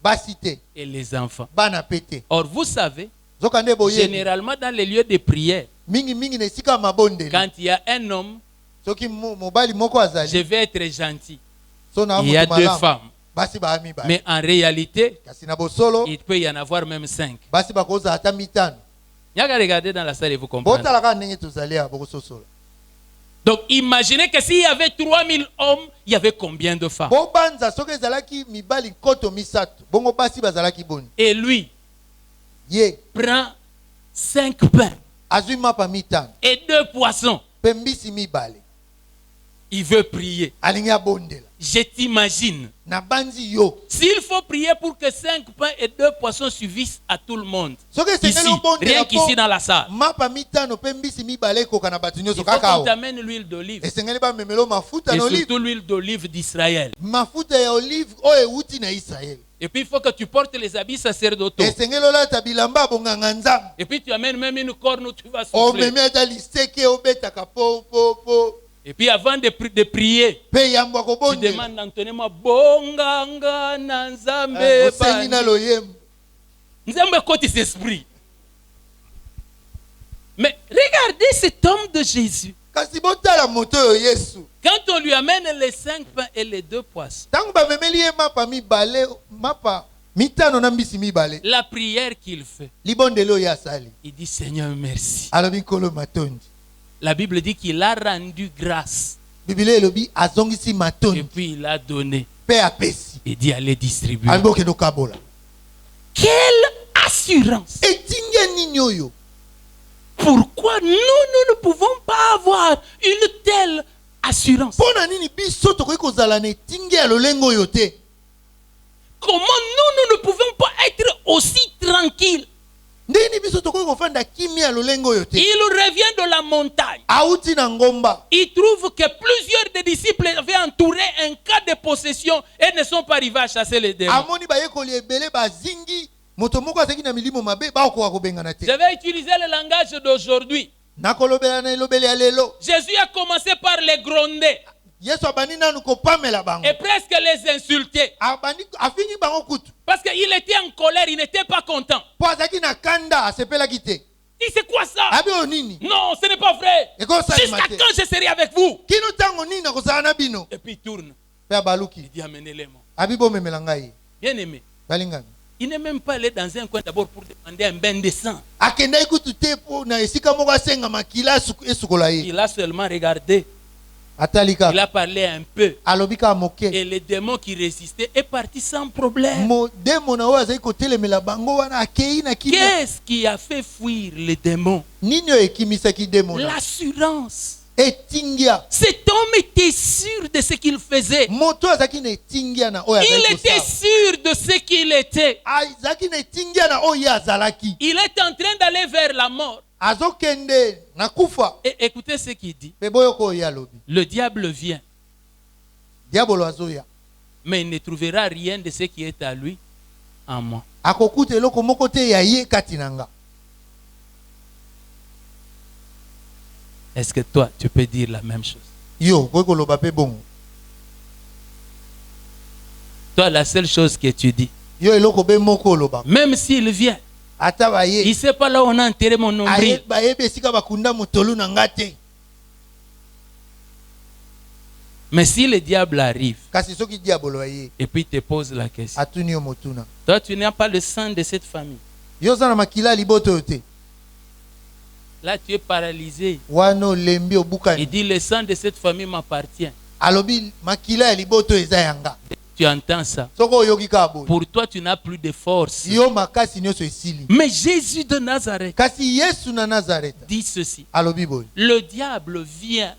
Basi te. et les enfants. Bana pete. Or, vous savez, Zokande boye. généralement dans les lieux de prière, Mingi mingi na esika mabondeli. quand il y a un homme, Soki mobali moko azali. je vais être gentil. So na Il y a mutu 2 malamu. femmes. Basi ba mibali. Mais en réalité, Kasi na bosolo. il peut y en avoir même 5. Basi bakoza ata mitano. Il y a qu'à regarder dans la salle et vous comprendre. Botala ka ndenge tozali ya bokososola. Donc imaginez que s'il y avait 3000 hommes, il y avait combien de femmes? Bobanza soki ezalaki mibali nkoto misato. Bongo basi bazalaki boni. Et lui Ye prend 5 pains azwi mapa mitano. et 2 poissons. Pe mbisi mibale. Il veut prier. Alingi abondela. Je t'imagine. Na banzi yo. S'il faut prier pour que 5 pains et 2 poissons suffisent à tout le monde. Soki Ici, esengeli obondela rien qu'ici dans la salle. mapa mitano pe mbisi mibale ekoka na bato Il nyonso faut kaka qu'on awa. t'amène l'huile d'olive. Esengeli bamemelo mafuta Et na olive. surtout l'huile d'olive d'Israël. Mafuta ya olive oyo ewuti na Israeli. Et puis il faut que tu portes les habits sacerdotaux. Esengeli olata bilamba bonganga nzambe. Et puis tu amènes même une corne où tu vas souffler. Omemi ata liseke obetaka po. Et puis avant de prier, Pe yambwa tu kobondela. demandes d'Antonema bonganga na nzambe Osengi na loyembo. nzambe koti cet esprit. Mais regardez cet homme de Jésus. Kasi botala moto oyo Yesu. Quand on lui amène les 5 pains et les 2 poissons, Tango bamemeli ye mapa mibale, mapa mitano na mbisi mibale. la prière qu'il fait, Libondelo oyo asali. il dit Seigneur merci. Alobi nkolo matondi. La Bible dit qu'il a rendu grâce Biblia elobi azongisi et matondi. puis il a donné. Pe apesi. Il dit allez distribuer. Alobi okende okabola. Quelle assurance! Etinga nini oyo? Pourquoi nous ne pouvons pas avoir une telle assurance? Pona nini biso tokoki kozala na etinga ya lolengo oyo te? Comment nous ne pouvons pas être aussi tranquilles? Ndeni biso tokoki kofanda kimia ya lolengo oyo te? Il revient de la montagne. Auti na ngomba. Il trouve que plusieurs des disciples avaient entouré un cas de possession et ne sont pas arrivés à chasser les démons. Amoni bayekoli ebele bazingi. Moto moko azaki na milimo mabe bakoka kobengana te. Je vais utiliser le langage d'aujourd'hui. Nakolobela na elobeli ya lelo. Jésus a commencé par les gronder Yesu abandi nanu kopamela bango. et presque les insulter. Abandi afingi bango kutu. Parce qu'il était en colère, il n'était pas content. Po azaki na kanda asepelaki te. Il dit c'est quoi ça? Abi o nini? Non, ce n'est pas vrai. Ekosalema Jusqu'à te. quand je serai avec vous? Kino tango nini nakozala na bino? Et puis il tourne. Pe abaluki. Il dit amenez-les-moi. Abi bomemela ngai. Bien aimé. Balingami. Il n'est même pas allé dans un coin d'abord pour demander un bain de sang. Akendaki kutu te po na esika moko asenga makila esukola ye. Il a seulement regardé. Atalika. Il a parlé un peu. Alobika moke. Et le démon qui résistait est parti sans problème. Mo demo na oyo azali kotelemela bango wana akei na kimia. Qu'est-ce qui a fait fuir les démons? Nini oyo ekimisaki demo na? L'assurance. Etingia. Cet homme était sûr de ce qu'il faisait. Moto azaki na etingia na oyo azali Il était kosala. sûr de ce qu'il était. Azaki na etingia na oyo ye azalaki. Il est en train d'aller vers la mort. Azokende na kufa. Et écoutez ce qu'il dit. Pe boyoko oyo alobi. Le diable vient, Diabolo azoya. mais il ne trouvera rien de ce qui est à lui en moi. Akokuta eloko moko te ya ye kati na nga. Est-ce que toi, tu peux dire la même chose? Yo koki koloba pe bongo. Toi, la seule chose que tu dis, Yo eloko be moko oloba. même s'il vient, Ata il baye. ne sait pas là où on a enterré mon nombril. Baye esika bakunda motolu na nga te. Mais si le diable arrive Kasi soki diabolo aye. et puis te pose la question, Atuni yo motuna. toi, tu n'as pas le sang de cette famille. Yo zana makila liboto yo te. Là, tu es paralysé. Wano lembi Il obukani. dit, le sang de cette famille m'appartient. Alobi makila ya liboto eza yanga. Tu entends ça? Soko oyoki ka boye. Pour toi, tu n'as plus de force. Yo makasi nyonso esili. Mais Jésus de Nazareth Kasi Yesu na Nazareth. dit ceci. Alobi boye. Le diable vient.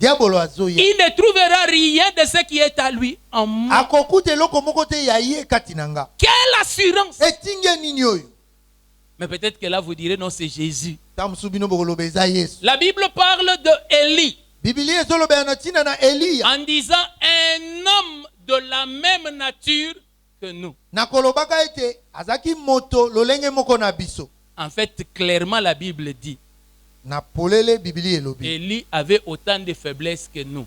Diabolo azoya. Il ne trouvera rien de ce qui est à lui en moi. Akokuta eloko moko te ya ye kati na nga. Quelle assurance! Etinga nini oyo? Mais peut-être que là, vous direz, non, c'est Jésus. Tamusu bino bokoloba eza Yesu. La Bible parle de Élie Biblia ezoloba na tina na Eliya. en disant un homme de la même nature que nous. Nakolobaka ete azaki moto lolenge moko na biso. En fait, clairement, la Bible dit Na polele Biblia elobi. Élie avait autant de faiblesses que nous.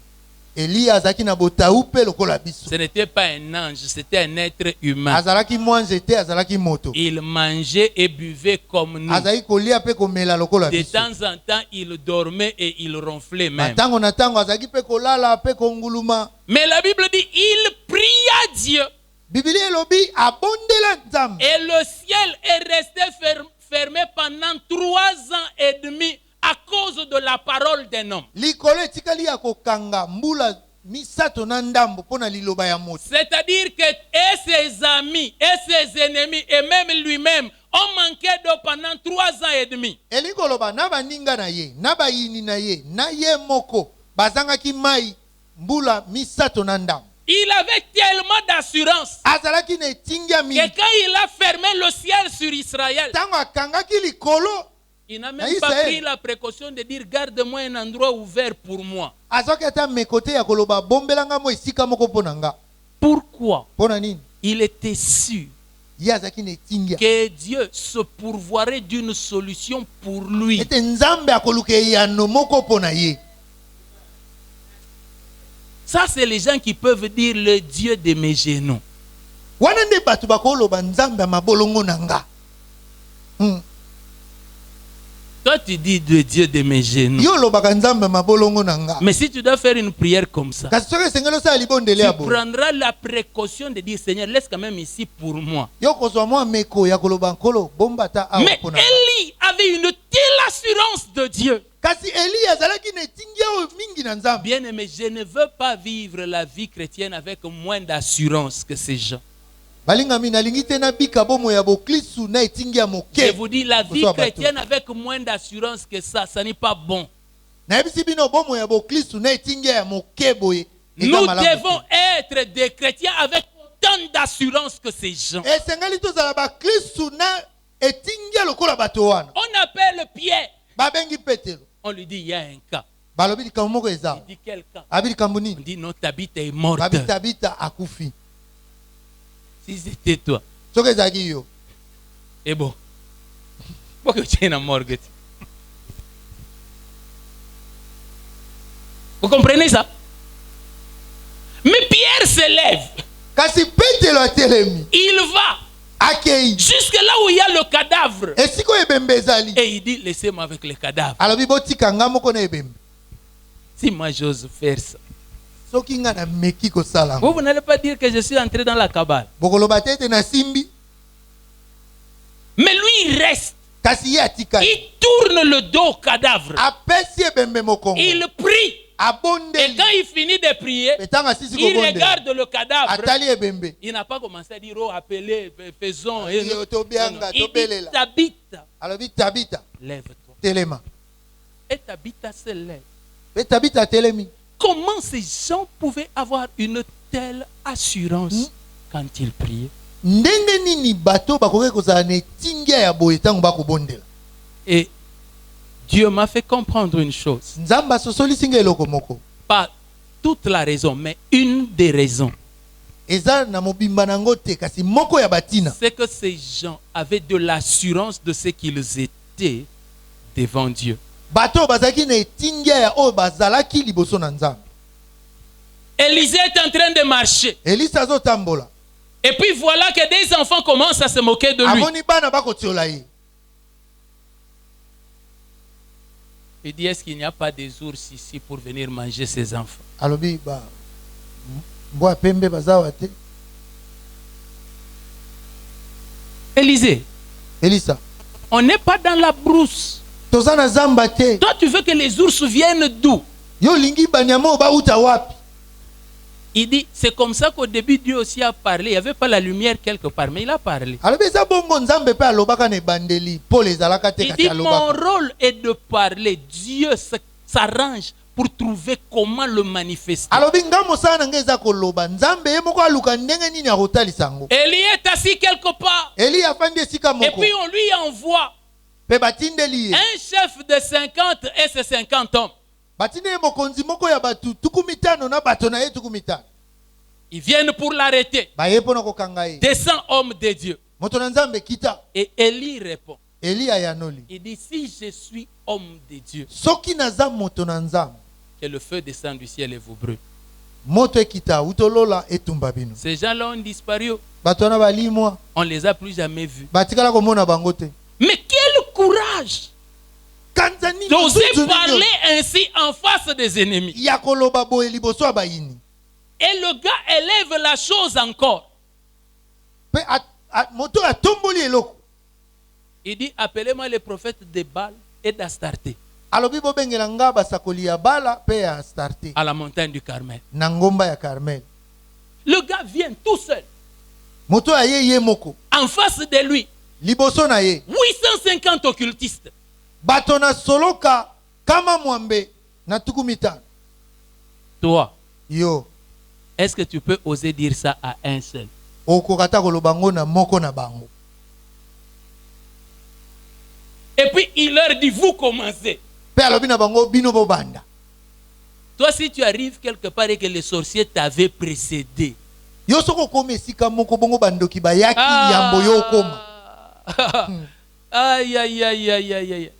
Eliya azaki na botaou pe lokola biso. Ce n'était pas un ange, c'était un être humain. Azalaki mwanze te, azalaki moto. Il mangeait et buvait comme nous. Azalaki kolia pe komela lokola De biso. temps en temps, il dormait et il ronflait même. Tango na tango azalaki pe kolala pe konguluma. Mais la Bible dit, il pria Dieu Biblia elobi abondela Nzambe. et le ciel est resté fermé pendant 3 ans et demi à cause de la parole d'un homme. likolo etikali ya kokanga mbula misato na ndambo pona liloba ya moto. C'est-à-dire que et ses amis et ses ennemis et même lui-même ont manqué d'eau pendant 3 ans et demi. Elikoloba na baninga na ye na bayini na ye moko bazangaki mai mbula misato na ndambo. Il avait tellement d'assurance azalaki na etingia que mingi quand il a fermé le ciel sur Israël, tango akangaki likolo il n'a même pas pris la précaution de dire garde-moi un endroit ouvert pour moi. azwaki ata mekote ya koloba bombelanga mo esika moko pona nga. Pourquoi? Pona nini? Il était sûr Ye azalaki na etingia que Dieu se pourvoirait d'une solution pour lui. ete nzambe akoluka eyano moko pona ye. Ça, c'est les gens qui peuvent dire le Dieu de mes genoux. Wana nde bato bakoloba nzambe ya mabolongo na nga. Toi, tu dis le Dieu de mes genoux. Yo lobaka nzambe ya mabolongo na nga. Mais si tu dois faire une prière comme ça, Kasi soki esengeli osala libondele ya tu boye, prendras la précaution de dire Seigneur, laisse quand même ici pour moi. yo kozwa mwa meko ya koloba nkolo bomba ata awa Mais pona. Élie avait une telle assurance de Dieu. Kasi Eli azalaki na etingia oyo mingi na nzambe. Bien-aimé, je ne veux pas vivre la vie chrétienne avec moins d'assurance que ces gens. Balingami nalingi te na bika bomo ya boklisu na etingia moke. Je vous dis, la vie chrétienne avec moins d'assurance que ça n'est pas bon. Na yebisi bino bomo ya boklisu na etingia ya moke boye. Nous devons être des chrétiens avec autant d'assurance que ces gens. Esengeli tozala baklisu na etingia lokola bato wana. On appelle Pierre. Babengi Petelo. On lui dit, il y a un cas. Balobi likambo moko eza. Il dit, quel cas? Abi likambo On nini? dit, non, Tabitha est morte. Babi Tabitha akufi. Si c'était toi. Soki ezalaki yo. Et bon. Pourquoi tu es dans la morgue? Vous comprenez ça? Mais Pierre se lève. Kasi Petelo atelemi. Il va Akei. jusque là où il y a le cadavre. Esiko ebembe ezali. Et il dit, laissez-moi avec le cadavre. Alobi botika nga moko na ebembe. Si moi j'ose faire ça. Soki nga na meki kosala. Vous n'allez pas dire que je suis entré dans la cabale. Bokoloba te ete na simbi. Mais lui, il reste. Kasi ye atika. Il tourne le dos au cadavre. Apesi ebembe mokongo. Il prie. Et Abondeli. quand il finit de prier, Etanga sisi il kobonde. regarde le cadavre. Atali ebembe. Il n'a pas commencé à dire, oh, appelez, faisons. Il dit, Tobianga, Il dit, Tobelela. Tabitha, Alobi Tabitha. lève-toi. Telema. Et Tabitha se lève. Pe Tabitha telemi. Comment ces gens pouvaient avoir une telle assurance quand ils priaient? Ndenge nini bato bakoke kozala na etingia ya boye tango bakobondela. Et Dieu m'a fait comprendre une chose. Nzambe asosolisi nga eloko moko. Pas toute la raison, mais une des raisons. Eza na mobimba nango te kasi moko ya batina. C'est que ces gens avaient de l'assurance de ce qu'ils étaient devant Dieu. Bato bazaki na etingia ya oyo bazalaki liboso na Nzambe. Élisée est en train de marcher. Elisa azotambola. Et puis voilà que des enfants commencent à se moquer de lui. Amoni bana bakotiola ye. Il dit, est-ce qu'il n'y a pas des ours ici pour venir manger ses enfants? Alobi ba mbwa pembe bazawa te. Élisée, Elisa. on n'est pas dans la brousse. Toza na zamba te. Toi, tu veux que les ours viennent d'où? Yo lingi banyamo ba uta wapi? Il dit, c'est comme ça qu'au début, Dieu aussi a parlé. Il n'y avait pas la lumière quelque part, mais il a parlé. Alobi za bongo Nzambe pe alobaka ne bandeli. Paul ezalaka te Il kasi dit, mon alobaka. rôle est de parler. Dieu s'arrange pour trouver comment le manifester. Alobi nga mosala na nga eza koloba. Nzambe ye moko aluka ndenge nini akotalisa ngo. Élie est assis quelque part. Eli afandi esika Et moko. puis on lui envoie Pe batindeli ye. un chef de 50 et ses 50 hommes. Batinde ye mokonzi moko ya batu tukumitano na bato na ye tukumitano. Ils viennent pour l'arrêter. Ba ye pona kokanga ye. 200 hommes de Dieu. Moto na Nzambe kita. Et Élie répond. Eli ayanoli. Il dit, si je suis homme de Dieu, Soki naza moto na Nzambe. que le feu descend du ciel et vous brûle. Moto ekita utolola etumba bino. Ces gens-là ont disparu. Bato wana balimwa. On ne les a plus jamais vus. Batikala komona bango te. Mais quel courage Kanzani d'oser parler ainsi en face des ennemis. ya koloba boye liboso ya bayini. Et le gars élève la chose encore. Pe moto atomboli eloko. Il dit, appelez-moi les prophètes de Baal et d'Astarté. alobi bobengela nga basakoli ya bala pe ya starte à la montagne du Carmel. na ngomba ya Carmel. Le gars vient tout seul. Moto aye ye moko En face de lui, liboso na ye 850 occultistes. bato na soloka kama mwambe na tuku mitano. Toi, Yo est-ce que tu peux oser dire ça à un seul? okokata koloba ngo na moko na bango. Et puis il leur dit, vous commencez. Pe alobi na bango bino bobanda. Toi, si tu arrives quelque part et que les sorciers t'avaient précédé. Yo soko koma esika moko bongo bandoki bayaki yambo yo koma. Aïe, aïe, aïe, aïe, aïe, aïe.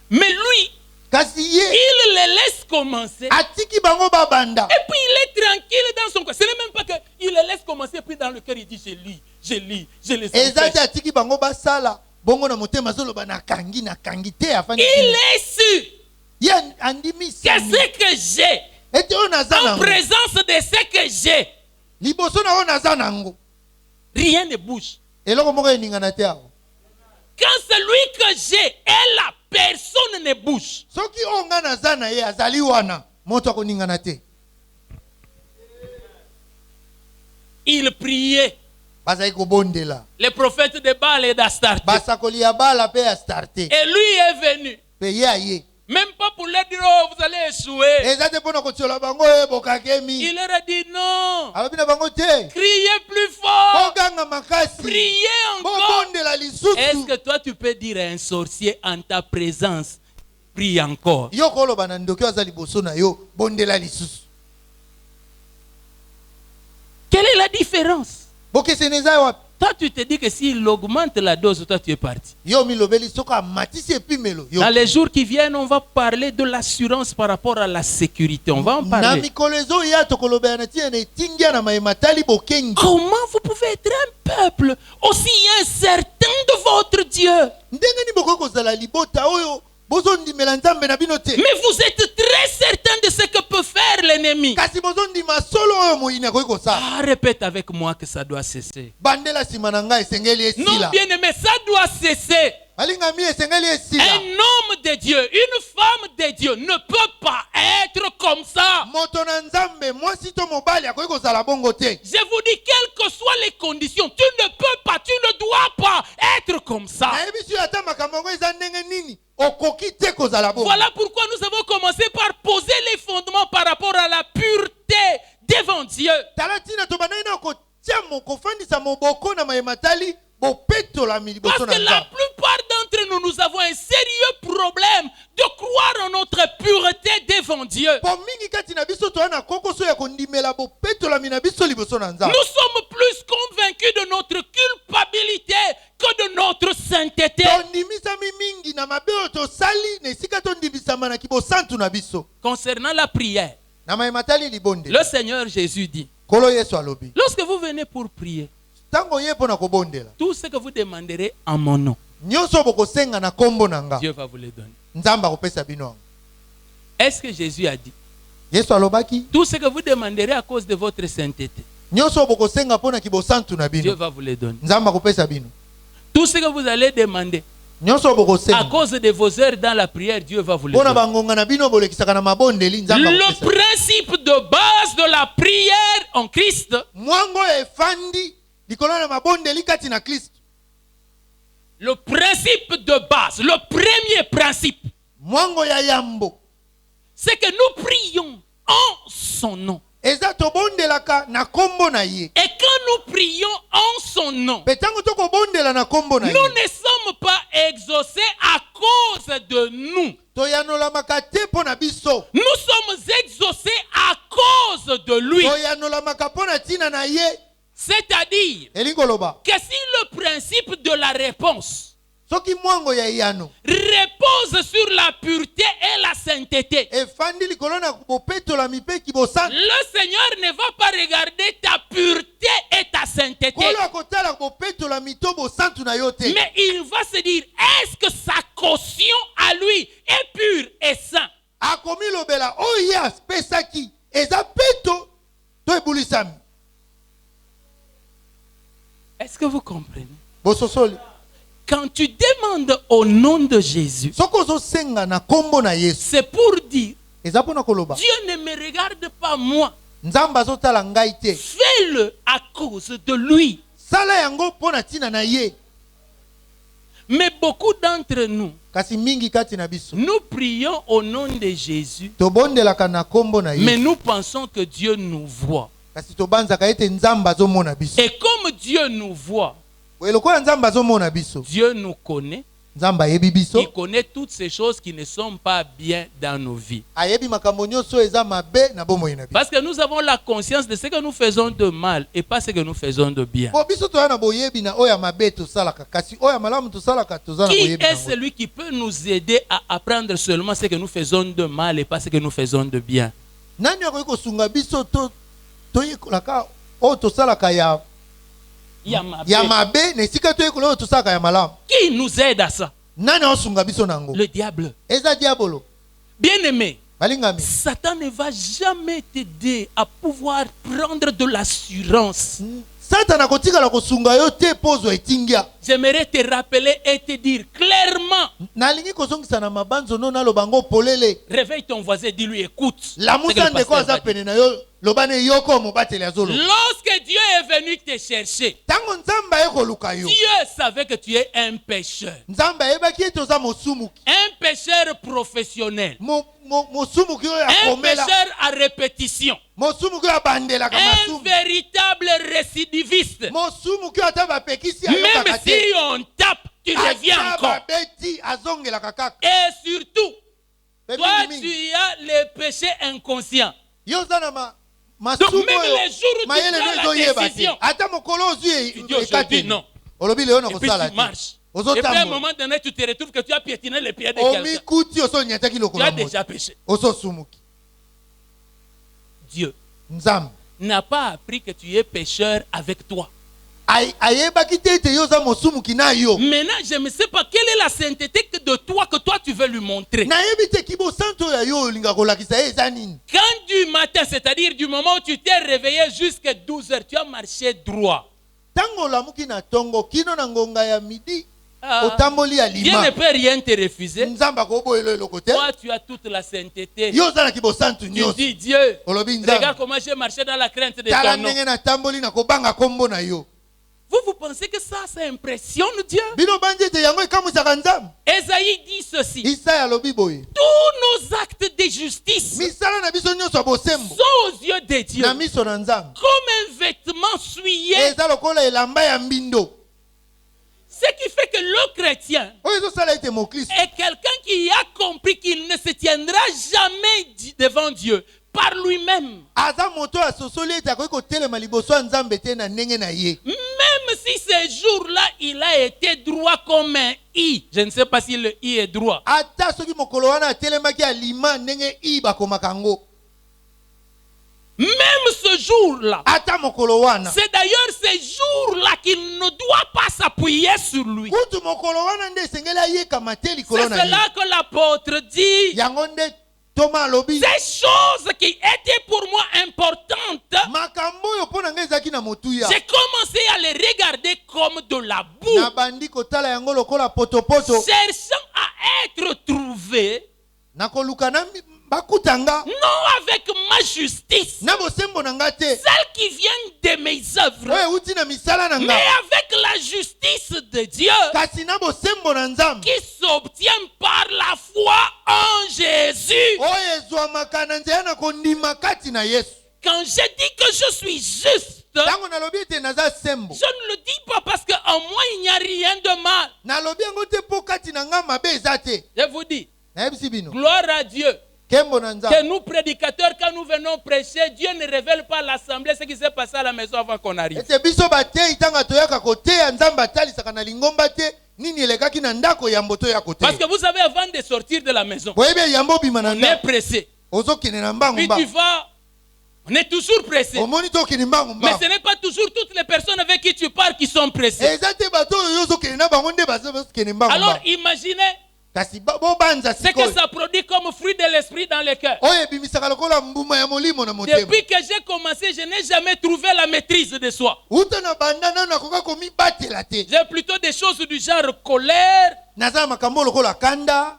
Mais lui, Kasi ye il les laisse commencer. atiki bango babanda. Et puis il est tranquille dans son cœur. Ce n'est même pas qu'il les laisse commencer. Et puis dans le cœur, il dit, je lis, je les Ezati empêche. atiki bango basala. Bongo na motema zoloba na kangi te afani. Il est sûr Ye andimisi. que ce que j'ai, Ete o naza en nango. présence de ce que j'ai, Liboso na o naza nango. rien ne bouge. Eloko moko eningana te awo. Quand celui que j'ai est là, personne ne bouge. Soki o nga naza na ye azali wana moto akoningana te. Il priait. Bazali kobondela. Les prophètes de Baal et d'Astarte. Basakoli ya bala pe ya starte. Et lui est venu. Pe ye aye. Même pas pour leur dire, oh, vous allez échouer. Ezate pona kotiola bango e bokakemi. Il leur a dit non. Alobi na bango te. Criez plus fort. Boganga makasi. Priez encore. Bobondela lisusu. Est-ce que toi tu peux dire à un sorcier en ta présence, prie encore? Yo koloba na ndoki aza liboso na yo bondela lisusu. Quelle est la différence? Bokeseni eza wapi? Toi tu te dis que s'il augmente la dose, toi tu es parti. Yo milobeli soko amatisi epimelo. Yo. Dans les jours qui viennent, on va parler de l'assurance par rapport à la sécurité. On va en Na parler. mikolo ezo ya tokoloba na tia na etingia na maematali bokengi. Comment vous pouvez être un peuple aussi incertain de votre Dieu? Ndenge ni boko kozala libota oyo bozondimela nzambe na bino te. Mais vous êtes très certain de ce que peut faire l'ennemi. Kasi bozondima solo oyo moyini akoki kosala. Ah, répète avec moi que ça doit cesser. Bandela nsima na ngai esengeli Non, esila. bien aimé, ça doit cesser. Alingami esengeli esila. Un homme de Dieu, une femme de Dieu ne peut pas être comme ça. Moto na nzambe mwasi to mobali akoki kozala bongo te. Je vous dis, quelles que soient les conditions, tu ne peux pas, tu ne dois pas être comme ça. Nayebi si ata makambo yango eza ndenge nini okoki te kozala bongo. Voilà pourquoi nous avons commencé par poser les fondements par rapport à la pureté devant Dieu. Tala tina tobandaki na kotia kofandisa moboko na maematali bopetolami Parce liboso na que la nzambe. plupart d'entre nous, nous avons un sérieux problème de croire en notre pureté devant Dieu. Po mingi kati na biso toza na kokoso ya kondimela bopetolami na biso liboso na nzambe. Nous sommes plus convaincus de notre culpabilité que de notre sainteté. Tondimisami mingi na mabe oyo tosali na esika tondimisama na kibosantu na biso. Concernant la prière, Na maematali libonde. le Seigneur Jésus dit, Kolo Yesu alobi. lorsque vous venez pour prier, Tango ye pona kobondela. tout ce que vous demanderez en mon nom, Nyonso bokosenga na kombo na nga. Dieu va vous le donner. Nzambe akopesa bino yango. Est-ce que Jésus a dit, Yesu alobaki. tout ce que vous demanderez à cause de votre sainteté, Nyonso bokosenga pona kibosantu na Dieu bino. va vous le donner. Nzambe akopesa bino. Tout ce que vous allez demander Nyonso à bokosenga. cause de vos heures dans la prière, Dieu va vous le Pona donner. bangonga na bino bolekisaka na mabondeli nzambe Le akopesa. principe de base de la prière en Christ, Mwango efandi likolo na mabondeli kati na Kristo. le principe de base, le premier principe, Mwango ya yambo. c'est que nous prions en son nom. Eza tobondelaka na kombo na ye. Et quand nous prions en son nom, Petango tokobondela na kombo na ye. nous ne sommes pas exaucés à cause de nous. Toyanolamaka te pona biso. Nous sommes exaucés à cause de lui. Toyanolamaka pona tina na ye. C'est-à-dire Elingoloba. que si le principe de la réponse Soki mwango ya yano. repose sur la pureté et la sainteté, Efandi likolo na bopetola mipe kibosantu. le Seigneur ne va pas regarder ta pureté et ta sainteté, Kolo akotala bopetola mito bosantu na yo te. mais il va se dire, est-ce que sa caution à lui est pure et sainte? Akomi lobela oye apesaki. Eza peto to ebulisami. Est-ce que vous comprenez? Bososoli. Quand tu demandes au nom de Jésus, soki ozosenga na kombo na Yesu c'est pour dire, eza mpona koloba Dieu ne me regarde pas moi. nzambe azotala ngai te, Fais-le à cause de lui. sala yango mpona ntina na ye. Mais beaucoup d'entre nous, Kasi mingi kati na biso nous prions au nom de Jésus, tobondelaka na kombo na mais ye, nous pensons que Dieu nous voit. kasi tobanzaka ete nzambe azomona biso. Et comme Dieu nous voit, Oye, lokola nzambe azomona biso, Dieu nous connaît. nzambe ayebi biso, Il connaît toutes ces choses qui ne sont pas bien dans nos vies. ayebi makambo nyonso eza mabe na bomoi na biso. Parce que nous avons la conscience de ce que nous faisons de mal et pas ce que nous faisons de bien. Po biso toya na boyebi na oya mabe tosalaka, kasi oya malamu tosalaka toza na Qui boyebi est nango. celui qui peut nous aider à apprendre seulement ce que nous faisons de mal et pas ce que nous faisons de bien? Nani akoki kosunga biso toyekolaka oyo tosalaka ya mabe na esika toyekola oyo tosalaka ya malamu? Qui nous aide à ça? Nani aosunga biso nango? Le diable. Eza diabolo. Bien-aimé, Balingami, Satan ne va jamais t'aider à pouvoir prendre de l'assurance. Satan akotikala kosunga yo te pozo etingia. J'aimerais te rappeler et te dire clairement. Nalingi kozongisa na mabanzo no na lobango polele. Réveille ton voisin, dis-lui écoute. La ce que le musa ndeko pasteur aza va dire. pene na yo lobane yoko mobateli azolo. Lorsque Dieu est venu te chercher, Tango nzamba ye koluka yo. Dieu savait que tu es un pécheur. Nzamba yebaki ete oza mosumuki. Un pécheur professionnel. Mosumuki oyo Un akomela. pécheur à répétition. Mosumuki oyo abandelaka Un masumu. véritable récidiviste. Mosumu ki ata bapekisi ayo Même kaka si te. on tape, tu reviens Ata encore. babeti azongelaka kaka. Et surtout, Pe toi, mingi mingi. tu as le péché inconscient. Yo oza na Donc, masumu même oyo les jours où tu mayele prends no la ezoyeba te. décision, Ata mokolo tu dis ozwi aujourd'hui ekateli. non. Olobi leo na Et puis kosala tu te. marches. Et puis à un Ozotambola. moment donné, tu te retrouves que tu as piétiné les pieds de quelqu'un. Omikuti osonyataki Tu lokola as moto. déjà péché. Ososumuki. Dieu Nzambe n'a pas appris que tu es pécheur avec toi. ayebaki te ete yo oza mosumuki na yo. Maintenant, je ne sais pas quelle est la sainteté de toi que toi tu veux lui montrer. Nayebi te kibosanto ya yo olinga kolakisa ye eza nini. Quand du matin, c'est-à-dire du moment où tu t'es réveillé jusqu'à 12 heures, tu as marché droit. Tango olamuki na tongo kino na ngonga ya midi Ah, otamboli ya Dieu ne lima. peut rien te refuser. Nzambe akoboyela eloko te. Toi, tu as toute la sainteté. Yo oza na kibosantu Tu nyonso. dis, Dieu, Olobi regarde Nzambe. comment j'ai marché dans la crainte de Tala ton nom. ndenge natamboli na kobanga kombo na yo. Vous pensez que ça impressionne Dieu? Bino bandi ete yango ekamwisaka Nzambe. Esaïe dit ceci. Isaya alobi boye. Tous nos actes de justice Misala na biso nyonso ya bosembo sont aux yeux de Dieu na miso na Nzambe comme un vêtement souillé. eza lokola elamba ya mbindo. Ce qui fait que le chrétien Oyo ezosala ete mokristo est quelqu'un qui a compris qu'il ne se tiendra jamais devant Dieu par lui-même. aza moto asosoli ete akoki kotelema liboso ya Nzambe te na ndenge na ye. Même si ce jour-là, il a été droit comme un i. Je ne sais pas si le i est droit. Ata soki mokolo wana atelemaki alima ndenge i bakomaka yango. Même ce jour-là. Ata mokolo wana. C'est d'ailleurs ce jour-là qu'il ne doit pas s'appuyer sur lui. Kutu mokolo wana nde esengeli ayekama te C'est likolo na ye. cela que l'apôtre dit. Yango nde Toma alobi. Ces choses qui étaient pour moi importantes, Makambo oyo mpo na ngai ezalaki na motuya. j'ai commencé à les regarder comme de la boue, Na bandi kotala yango lokola potopoto. cherchant à être trouvé, Na koluka na bakutanga. non avec ma justice, Na bosembo na nga te. celle qui vient de mes œuvres, Oyo euti na misala na mais nga. avec la justice de Dieu Kasi na bosembo na Nzambe. qui s'obtient par la foi en Jésus. Oyo ezwamaka na nzela na kondima kati na Yesu. Quand je dis que je suis juste, Tango nalobi ete naza sembo. je ne le dis pas parce qu'en moi il n'y a rien de mal. Nalobi yango te mpo kati na nga mabe eza te. Je vous dis, Nayebisi bino. gloire à Dieu. Kembo na Que Nzambe. nous, prédicateurs, quand nous venons prêcher, Dieu ne révèle pas à l'assemblée ce qui s'est passé à la maison avant qu'on arrive. Ete biso bateyi tanga toyaka koteya Nzambe atalisaka na lingomba te nini elekaki na ndako ya mboto ya Parce koteya. que vous savez, avant de sortir de la maison, Boyebi yambo bima na on est ndako. pressé. Ozokende na mbangu Puis mbangu. tu vas, on est toujours pressé. Omoni tokende mbangu Mais mbangu. ce n'est pas toujours toutes les personnes avec qui tu pars qui sont pressées. Eza te bato oyo ozokende na bango nde bazokende mbangu Alors mbangu. imaginez, kasi bobanza Ce que sikoyo ça produit comme fruit de l'esprit dans le cœur. oyo ebimisaka lokola mbuma ya molimo na motema Depuis que j'ai commencé, je n'ai jamais trouvé la maîtrise de soi. uta na banda nano nakoka komibatela te J'ai plutôt des choses du genre colère, naza na makambo lokola kanda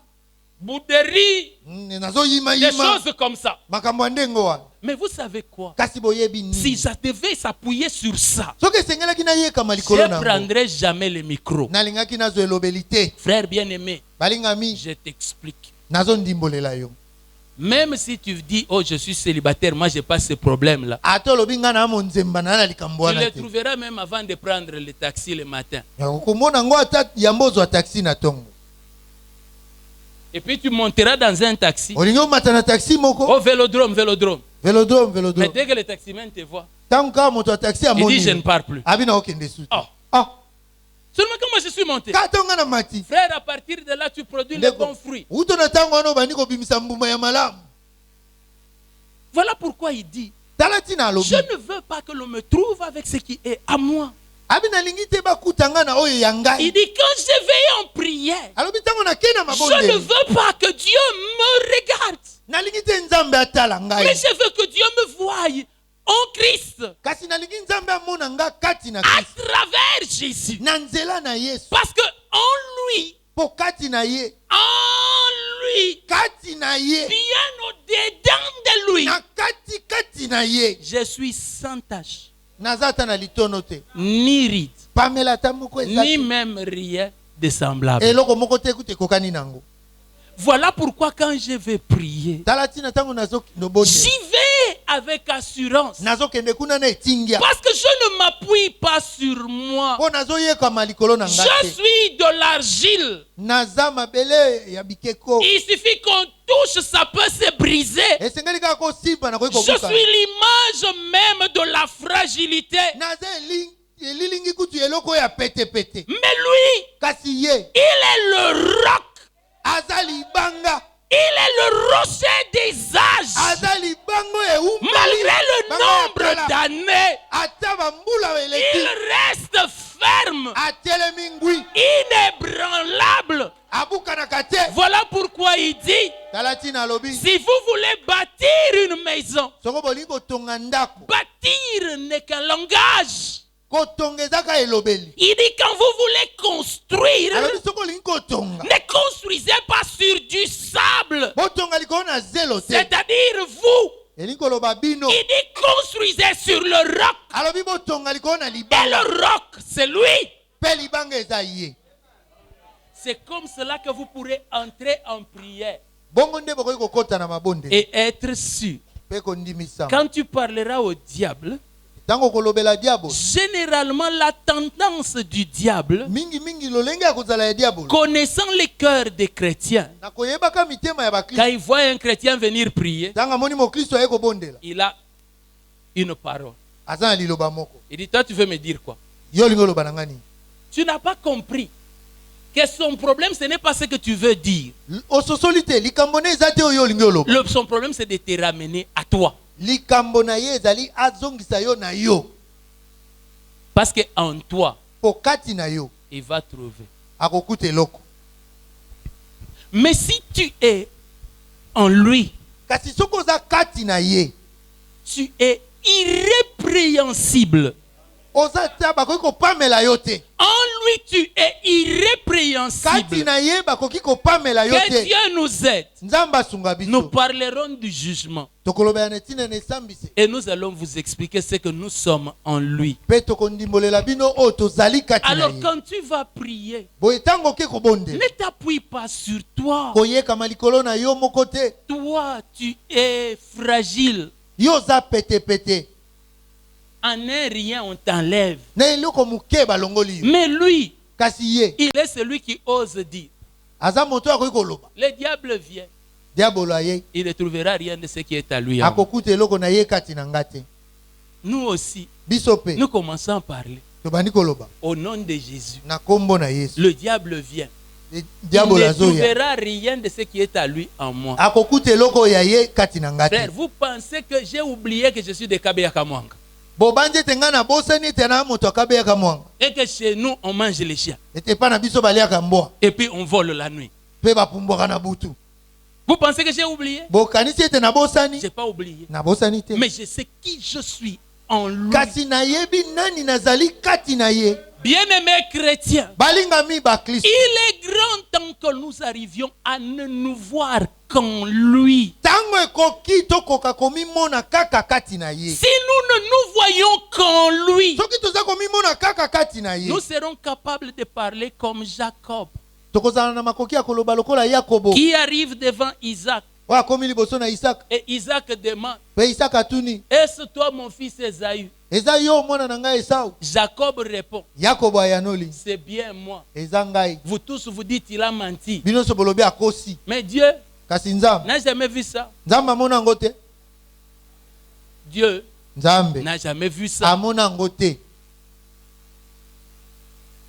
bouderie, des nazoyimayima choses comme ça. makambo ya ndenge wana Mais vous savez quoi? kasi boyebi Si nini je devais s'appuyer sur ça, soki esengelaki nayekama je likolo ne nango prendrais jamais le micro. nalingaki nazwa elobeli te Frère bien-aimé, balingami je t'explique. nazondimbolela yo Même si tu dis, oh, je suis célibataire, moi, je n'ai pas ce problème-là. ata olobi ngai na monzemba na likambo Tu wana le te trouveras même avant de prendre le taxi le matin. okomona yango ata yambo ozwa taxi na ntongo Et puis tu monteras dans un taxi. olingi omata na taxi moko Au vélodrome. velodrome Mais velodrome dès que le taximan te voit, ntango kaka moto ya taxi il dit, je ne amoni pars plus. abi na okende su te Oh. ah Seulement quand moi je suis monté. kaka ntongo nga na mati Frère, à partir de là, tu produis les bons fruits. uto na ntango wana obandi kobimisa mbuma ya malamu Voilà pourquoi il dit, tala ntina alobi je ne veux pas que l'on me trouve avec ce qui est à moi. abi nalingi te bakuta nga na oyo ya Il ngai dit, quand je vais en prière, alobi ntango nakei na je ne mabondeli veux pas que Dieu me regarde. nalingi te nzambe atala Mais ngai je veux que Dieu me voie en Christ, kasi nalingi nzambe amona nga kati na à kristo travers Jésus. na nzela na yesu Parce que en lui, mpo kati na ye kati na ye bien au-dedans de lui, na kati na ye je suis sans tache, naza ata na litono te ni ride, pamela ata moko eza ni te même rien de semblable. eloko moko te kuta ekokani nango Voilà pourquoi quand je vais prier, tala ntina ntango nazokende j'y vais avec assurance. nazokende kuna na etingia Parce que je ne m'appuie pas sur moi. mpo nazoyekama likolo na ngai Je te suis de l'argile. naza mabele ya bikeko Il suffit qu'on touche, ça peut se briser. esengeli kaka kosimba nakoki Je kobuka suis l'image même de la fragilité. naza elilingi kutu eloko ya petepete Mais lui, kasi ye il est le roc. aza libanga Il est le rocher des âges. aza libango Malgré le nombre d'années, ata bambula il eleki reste ferme, atelemi ngwi inébranlable. abukanaka te Voilà pourquoi il dit, tala ntina alobi si vous voulez bâtir une maison, soko bolingi kotonga ndako bâtir n'est qu'un langage. kotonga ezaka elobeli Il dit, quand vous voulez construire, alobi soko olingi kotonga ne construisez pas sur du sable. botonga likolo na zelo te C'est-à-dire vous. elingi koloba bino Il dit, construisez sur le roc. alobi botonga likolo na Et libanga le roc, c'est lui. mpe libanga eza ye C'est comme cela que vous pourrez entrer en prière bongo nde bokoki kokɔta na mabonde et être sûr. mpe kondimisa Quand tu parleras au diable, ntango kolobela diabolo généralement la tendance du diable, mingi lolenge ya kozala ya diabolo connaissant les cœurs des chrétiens, na koyebaka mitema ya quand bakristo il voit un chrétien venir prier, ntango amoni mokristo aye kobondela il a une parole. aza na liloba moko Il dit, toi tu veux me dire quoi? yo olingi oloba na nga nini Tu n'as pas compris que son problème, ce n'est pas ce que tu veux dire. ososoli te likambo na eza te oyo olingi oloba Son problème, c'est de te ramener à toi. likambo na ye ezali azongisa yo na yo Parce qu'en toi, mpo kati na yo il va trouver. akokuta eloko Mais si tu es en lui, kasi soki oza kati na ye tu es irrépréhensible. oza ta bakoki kopamela yo te En lui, tu es kati irrépréhensible. na ye bakoki kopamela yo Que te Dieu nous aide. nzambe asunga Nous biso parlerons du jugement. tokolobela na ntina na esambisi Et nous allons vous expliquer ce que nous sommes en lui. mpe tokondimbolela bino oyo tozali kati na Alors ye quand tu vas prier, boye ntango oke kobondela ne t'appuie pas sur toi. koyekama likolo na yo moko te Toi, tu es fragile. yo oza petepete En un rien, on t'enlève. na eloko moke balongoli yo Mais lui, kasi ye il est celui qui ose dire. aza moto oyo akoki koloba Le diable vient. diabolo aye Il ne trouvera rien de ce qui est à lui. akokuta eloko na ye kati na nga te Nous aussi, biso mpe nous commençons à parler. tobandi koloba Au nom de Jésus. na kombo na yesu Le diable vient. Il diabolo ne azoya trouvera rien de ce qui est à lui en moi. akokuta eloko ya ye kati na nga te Frère, vous pensez que j'ai oublié que je suis de Kabeya Kamwanga bobandi ete ngai nabosani ete na moto akabeyaka mwanga et que chez nous, on mange les chiens. ete epa na biso baliaka mbwa Et puis on vole la nuit. Pe bapumbwaka na butu. Vous pensez que j'ai oublié? Bokanisi ete na bosani. Je n'ai pas oublié. Na bosani te. Mais je sais qui je suis en lui. Kasi nayebi nani nazali kati na ye. Bien-aimés chrétiens, Balingami ba Kristo. il est grand temps que nous arrivions à ne nous voir qu'en lui. Tango ekoki tokoka komimona kaka kati na ye. Si nous ne nous voyons qu'en lui, Soki toza komimona kaka kati na ye. nous serons capables de parler comme Jacob, Tokozala na makoki ya koloba lokola Yakobo. qui arrive devant Isaac. Wa komi liboso na Isaac. Et Isaac demande, Pe Isaac atuni. est-ce toi mon fils Esaü? Eza yo mwana na ngai Esau. Jacob répond, Yakobo ayanoli. c'est bien moi. Eza ngai. Vous tous vous dites il a menti. Bino so bolobi akosi. Mais Dieu Kasi Nzambe. n'a jamais vu ça. Nzambe amona ngo te. Dieu Nzambe n'a jamais vu ça. amona ngo te.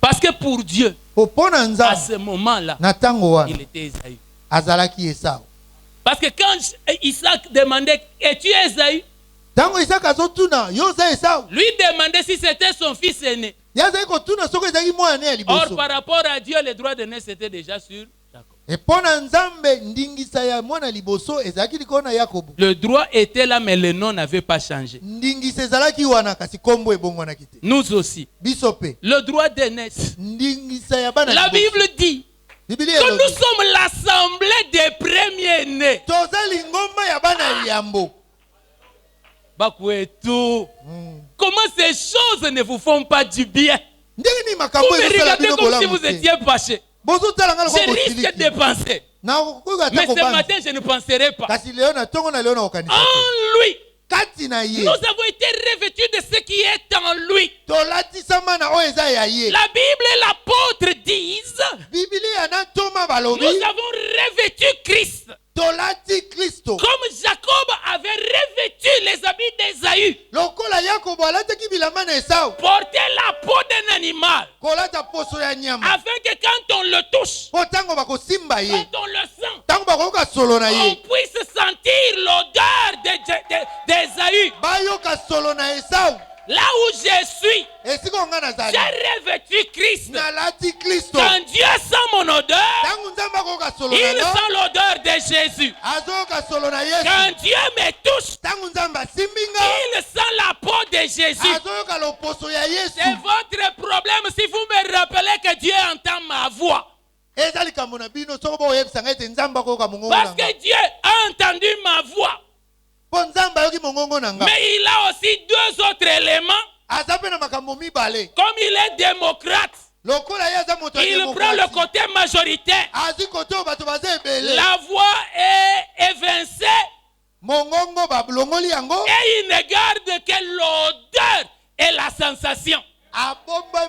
Parce que pour Dieu, Popona à Nzambe ce moment-là, na tango wana il était Esaü. azalaki Esau. Parce que quand Isaac demandait, es-tu Esaü? Tango Isaac azotuna yo za Esau. Lui demandait si c'était son fils aîné. Yazaki kotuna soko ezaki mwana ya Or, liboso. par rapport à Dieu, le droit de naissance était déjà sur Jacob. Epona Nzambe ndingisa ya mwana liboso ezalaki likolo na Yakobo. Le droit était là, mais le nom n'avait pas changé. Ndingisa ezalaki wana kasi kombo ebongwanaki te. Nous aussi. Biso pe Le droit de naissance. ndingisa ya bana La liboso. Bible dit Biblia que elobi, nous sommes l'assemblée des premiers-nés. toza lingomba ya bana liambo. Bakwetu. Comment ces choses ne vous font pas du bien? Ndenge ni Vous makambo me ezosala regardez bino comme si bolamu vous te. étiez fâché. Bozotala nga Je lokola risque bosiliki. de penser. Na kokoka Mais ta ce kobanza. matin, je ne penserai pas. Kasi leo na tongo na leo na okanisa te. En lui, Kati na ye nous avons été revêtus de ce qui est en lui. tolatisama na oyo eza ya ye. La Bible et l'apôtre disent, Biblia na ntoma nous balobi avons revêtu Christ. tolati Kristo. Comme Jacob avait revêtu les habits d'Ésaü, Lokola Yakobo alataki bilamba na Esau. porter la peau d'un animal, Kolata poso ya nyama. afin que quand on le touche, Po tango bakosimba ye. quand on le sent, Tango bakoyoka solo na on ye. puisse sentir l'odeur d'Ésaü. Bayoka solo na Esau. Là où je suis, Esiko nga nazali. j'ai revêtu Christ. Nalati Kristo. Quand Dieu sent mon odeur, Tango nzambe akoyoka solo na il yo. sent l'odeur de Jésus. Azoyoka solo na Yesu. Quand Dieu me touche, Tango nzambe asimbinga. il sent la peau de Jésus. Azoyoka loposo ya Yesu. C'est votre problème si vous me rappelez que Dieu entend ma voix. Eza likambo na bino soko boyebisanga ete nzambe akoyoka mongongo na Parce nga. que Dieu a entendu ma voix. Po nzambe ayoki mongongo na nga. Mais il a aussi deux autres éléments. Aza pe na makambo mibale. Comme il est démocrate, Lokola ye aza moto ya il prend le démocratie. côté majoritaire. Azwi kote oyo bato baza ebele. La voix est évincée Mongongo balongoli yango. et il ne garde que l'odeur et la sensation.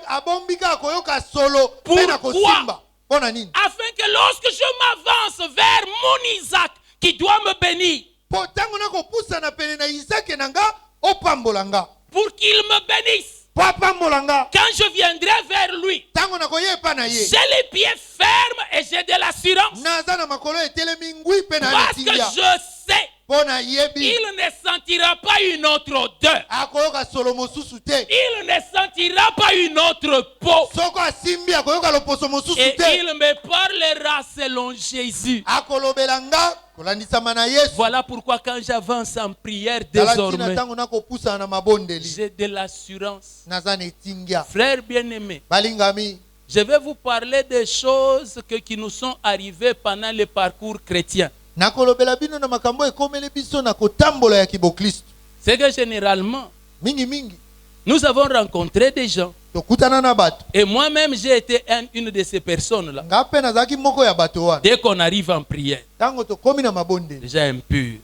Abombika akoyoka solo. Pourquoi? Pe na kosimba. Pona nini? Afin que lorsque je m'avance vers mon Isaac qui doit me bénir, Po tango na kopusana pene na Isake na nga opambola nga. pour qu'il me bénisse, Po apambola nga. quand je viendrai vers lui, Tango na koyepa na ye. j'ai les pieds fermes et j'ai de l'assurance. Naza na makolo etelemi ngwi pe na Parce que letingia. je sais, Pona yebi. il ne sentira pas une autre odeur. Akoyoka solo mosusu te. Il ne sentira pas une autre peau. Soko asimbi akoyoka loposo mosusu Et te. il me parlera selon Jésus. Akolobela nga kolandisama na Yesu. Voilà pourquoi quand j'avance en prière Tala tina désormais, tango na kopusana na mabondeli. j'ai de l'assurance. Naza na etingia. Frères bien-aimés, Balingami. je vais vous parler des choses qui nous sont arrivées pendant le parcours chrétien. Nakolobela bino na makambo ekomeli biso na kotambola ya kiboklisto. C'est que généralement, Mingi mingi. nous avons rencontré des gens. Tokutana na bato. Et moi-même, j'ai été une de ces personnes-là. Nga pe nazalaki moko ya bato wana. Dès qu'on arrive en prière, Tango tokomi na mabondeli. déjà impur.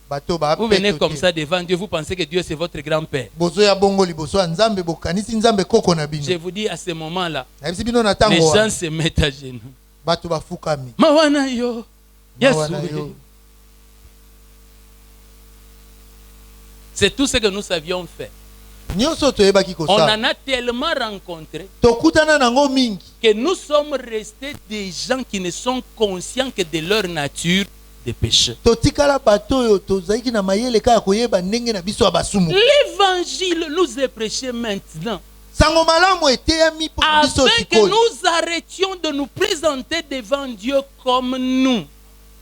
Bato ba Vous venez comme ça devant Dieu, vous pensez que Dieu c'est votre grand-père. Bozo ya bongo liboso ya Nzambe bokanisi Nzambe koko na Je bino. vous dis à ce moment-là, Nayebisi bino na les tango gens wana. se mettent à genoux. Bato bafukami. Mawana yo. Mawana Yesu. yo. C'est tout ce que nous savions faire. Nyonso toyebaki On kosala. en a tellement rencontré Tokutana nango mingi. que nous sommes restés des gens qui ne sont conscients que de leur nature de péché. Totikala bato oyo tozalaki na mayele kaka koyeba ndenge na biso ya basumu. L'évangile nous est prêché maintenant. sango malamu eteyami mpo na biso afin que sikoyo nous arrêtions de nous présenter devant Dieu comme nous.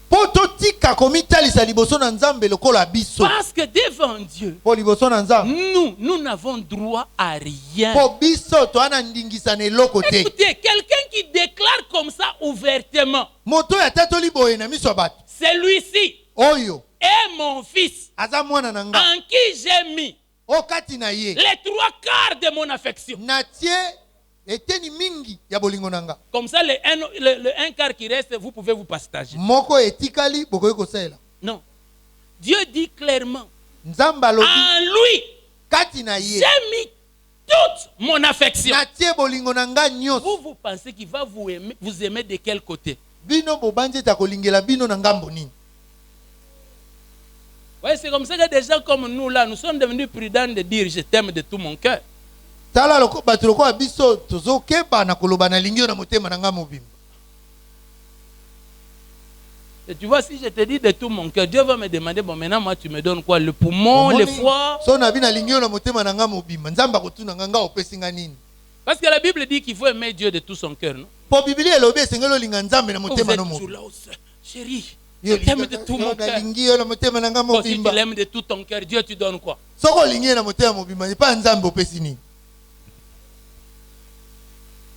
mpo totika komitalisa liboso na nzambe lokola biso Parce que devant Dieu, mpo liboso na nzambe nous n'avons droit à rien. mpo biso toza na ndingisa na eloko te Écoutez, quelqu'un qui déclare comme ça ouvertement, moto oyo atatoli boye na miso ya bato celui-ci oyo est mon fils aza mwana na nga en qui j'ai mis o kati na ye les 3/4 de mon affection. natie eteni mingi ya bolingo na nga Comme ça, le 1/4 qui reste, vous pouvez vous partager. moko etikali bokoki kosalela Non. Dieu dit clairement, nzambe alobi en lui, kati na ye j'ai mis toute mon affection. natie bolingo na nga nyonso Vous pensez qu'il va vous aimer de quel côté? bino bobandi ete akolingela bino na ngambo nini Oui, c'est comme ça que des gens comme nous, là, nous sommes devenus prudents de dire je t'aime de tout mon cœur. tala bato lokola biso tozokeba na koloba nalingi yo na motema na nga mobimba Et tu vois, si je te dis de tout mon cœur, Dieu va me demander, bon, maintenant, moi, tu me donnes quoi? Le poumon, le foie? so nabi nalingi yo na motema na nga mobimba nzambe akotuna nga nga opesi nga nini Parce que la Bible dit qu'il faut aimer Dieu de tout son cœur, non? po bibili elobi esengeli olinga nzambe na Vous motema êtes no toujours mobimba là, oh, chérie, je Yo t'aime de tout mon cœur. nalingi yo na motema na nga Toi, si tu mobimba l'aimes de tout ton cœur, Dieu, tu donnes quoi? soko olingi ye na motema mobimba epa nzambe opesi nini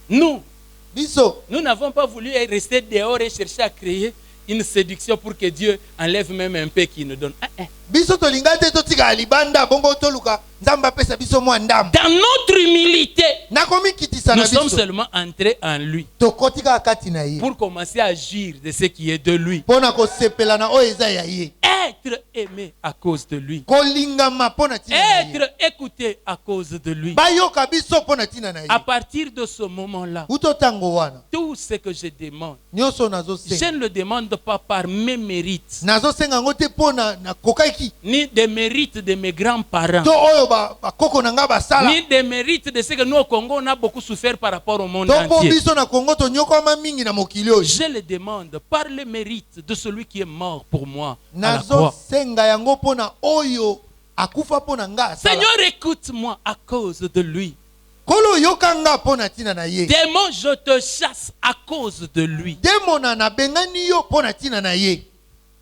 Nous biso n'avons pas voulu rester dehors et chercher à créer une séduction pour que Dieu enlève même un peu qu'il nous donne. biso tolinga te totika libanda bongo toluka nzambe apesa biso mwa ndambo Dans notre humilité, nakomikitisa nous na sommes biso seulement entrés en lui tokoti kaka kati na ye pour commencer à agir de ce qui est de lui. mpo na kosepela na oyo eza ya ye Être aimé à cause de lui. kolingama mpo na ntina na ye Être écouté à cause de lui. bayoka biso mpo na ntina na ye À partir de ce moment-là, uto ntango wana tout ce que je demande, nyonso je nazosenga ne le demande pas par mes mérites, nazosenga yango te mpo na kokaki ni des mérites de mes grands-parents, to oyo bakoko na nga basala ni des mérites de ce que nous au Congo, on a beaucoup souffert par rapport au monde to mpo entier. biso na kongo tonyokama mingi na mokili oyo Je le demande par le mérite de celui qui est mort pour moi à la croix. nazosenga yango mpo na oyo akufa mpo na nga asala Seigneur, écoute-moi à cause de lui. kolo yoka nga mpo na ntina na ye Démon, je te chasse à cause de lui, demona nabengani yo mpo na ntina na ye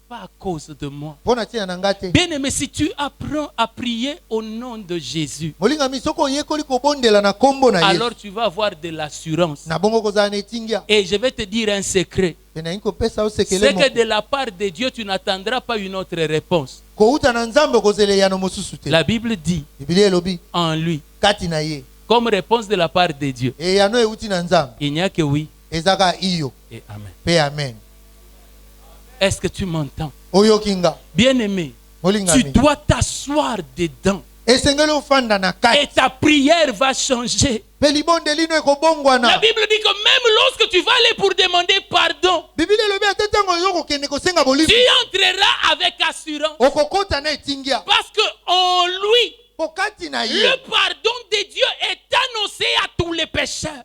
pas à cause de moi. mpo na ntina na nga te Bien-aimé, si tu apprends à prier au nom de Jésus, molingami soki oyekoli kobondela na kombo na ye alors tu vas avoir de l'assurance. na bongo kozala na etingia Et je vais te dire un secret. mpe nayi kopesa yo C'est sekele que moko de la part de Dieu, tu n'attendras pas une autre réponse. kouta na nzambe okozela eyano mosusu te La Bible dit bibili elobi en lui, kati na ye comme réponse de la part de Dieu, eyano euti na nzambe il n'y a que oui eza kaka iyo et amen. mpe amen Est-ce que tu m'entends? oyoki nga Bien-aimé, tu molingami dois t'asseoir dedans esengeli ofanda na et kati ta prière va changer. mpe libondelino La ekobongwana Bible dit que même lorsque tu vas aller pour demander pardon, bibili elobi ate ntango oyo okokende kosenga tu bolimi entreras avec assurance. okokota na etingia Parce que en lui, mpo kati na ye le pardon de Dieu est annoncé à tous les pécheurs.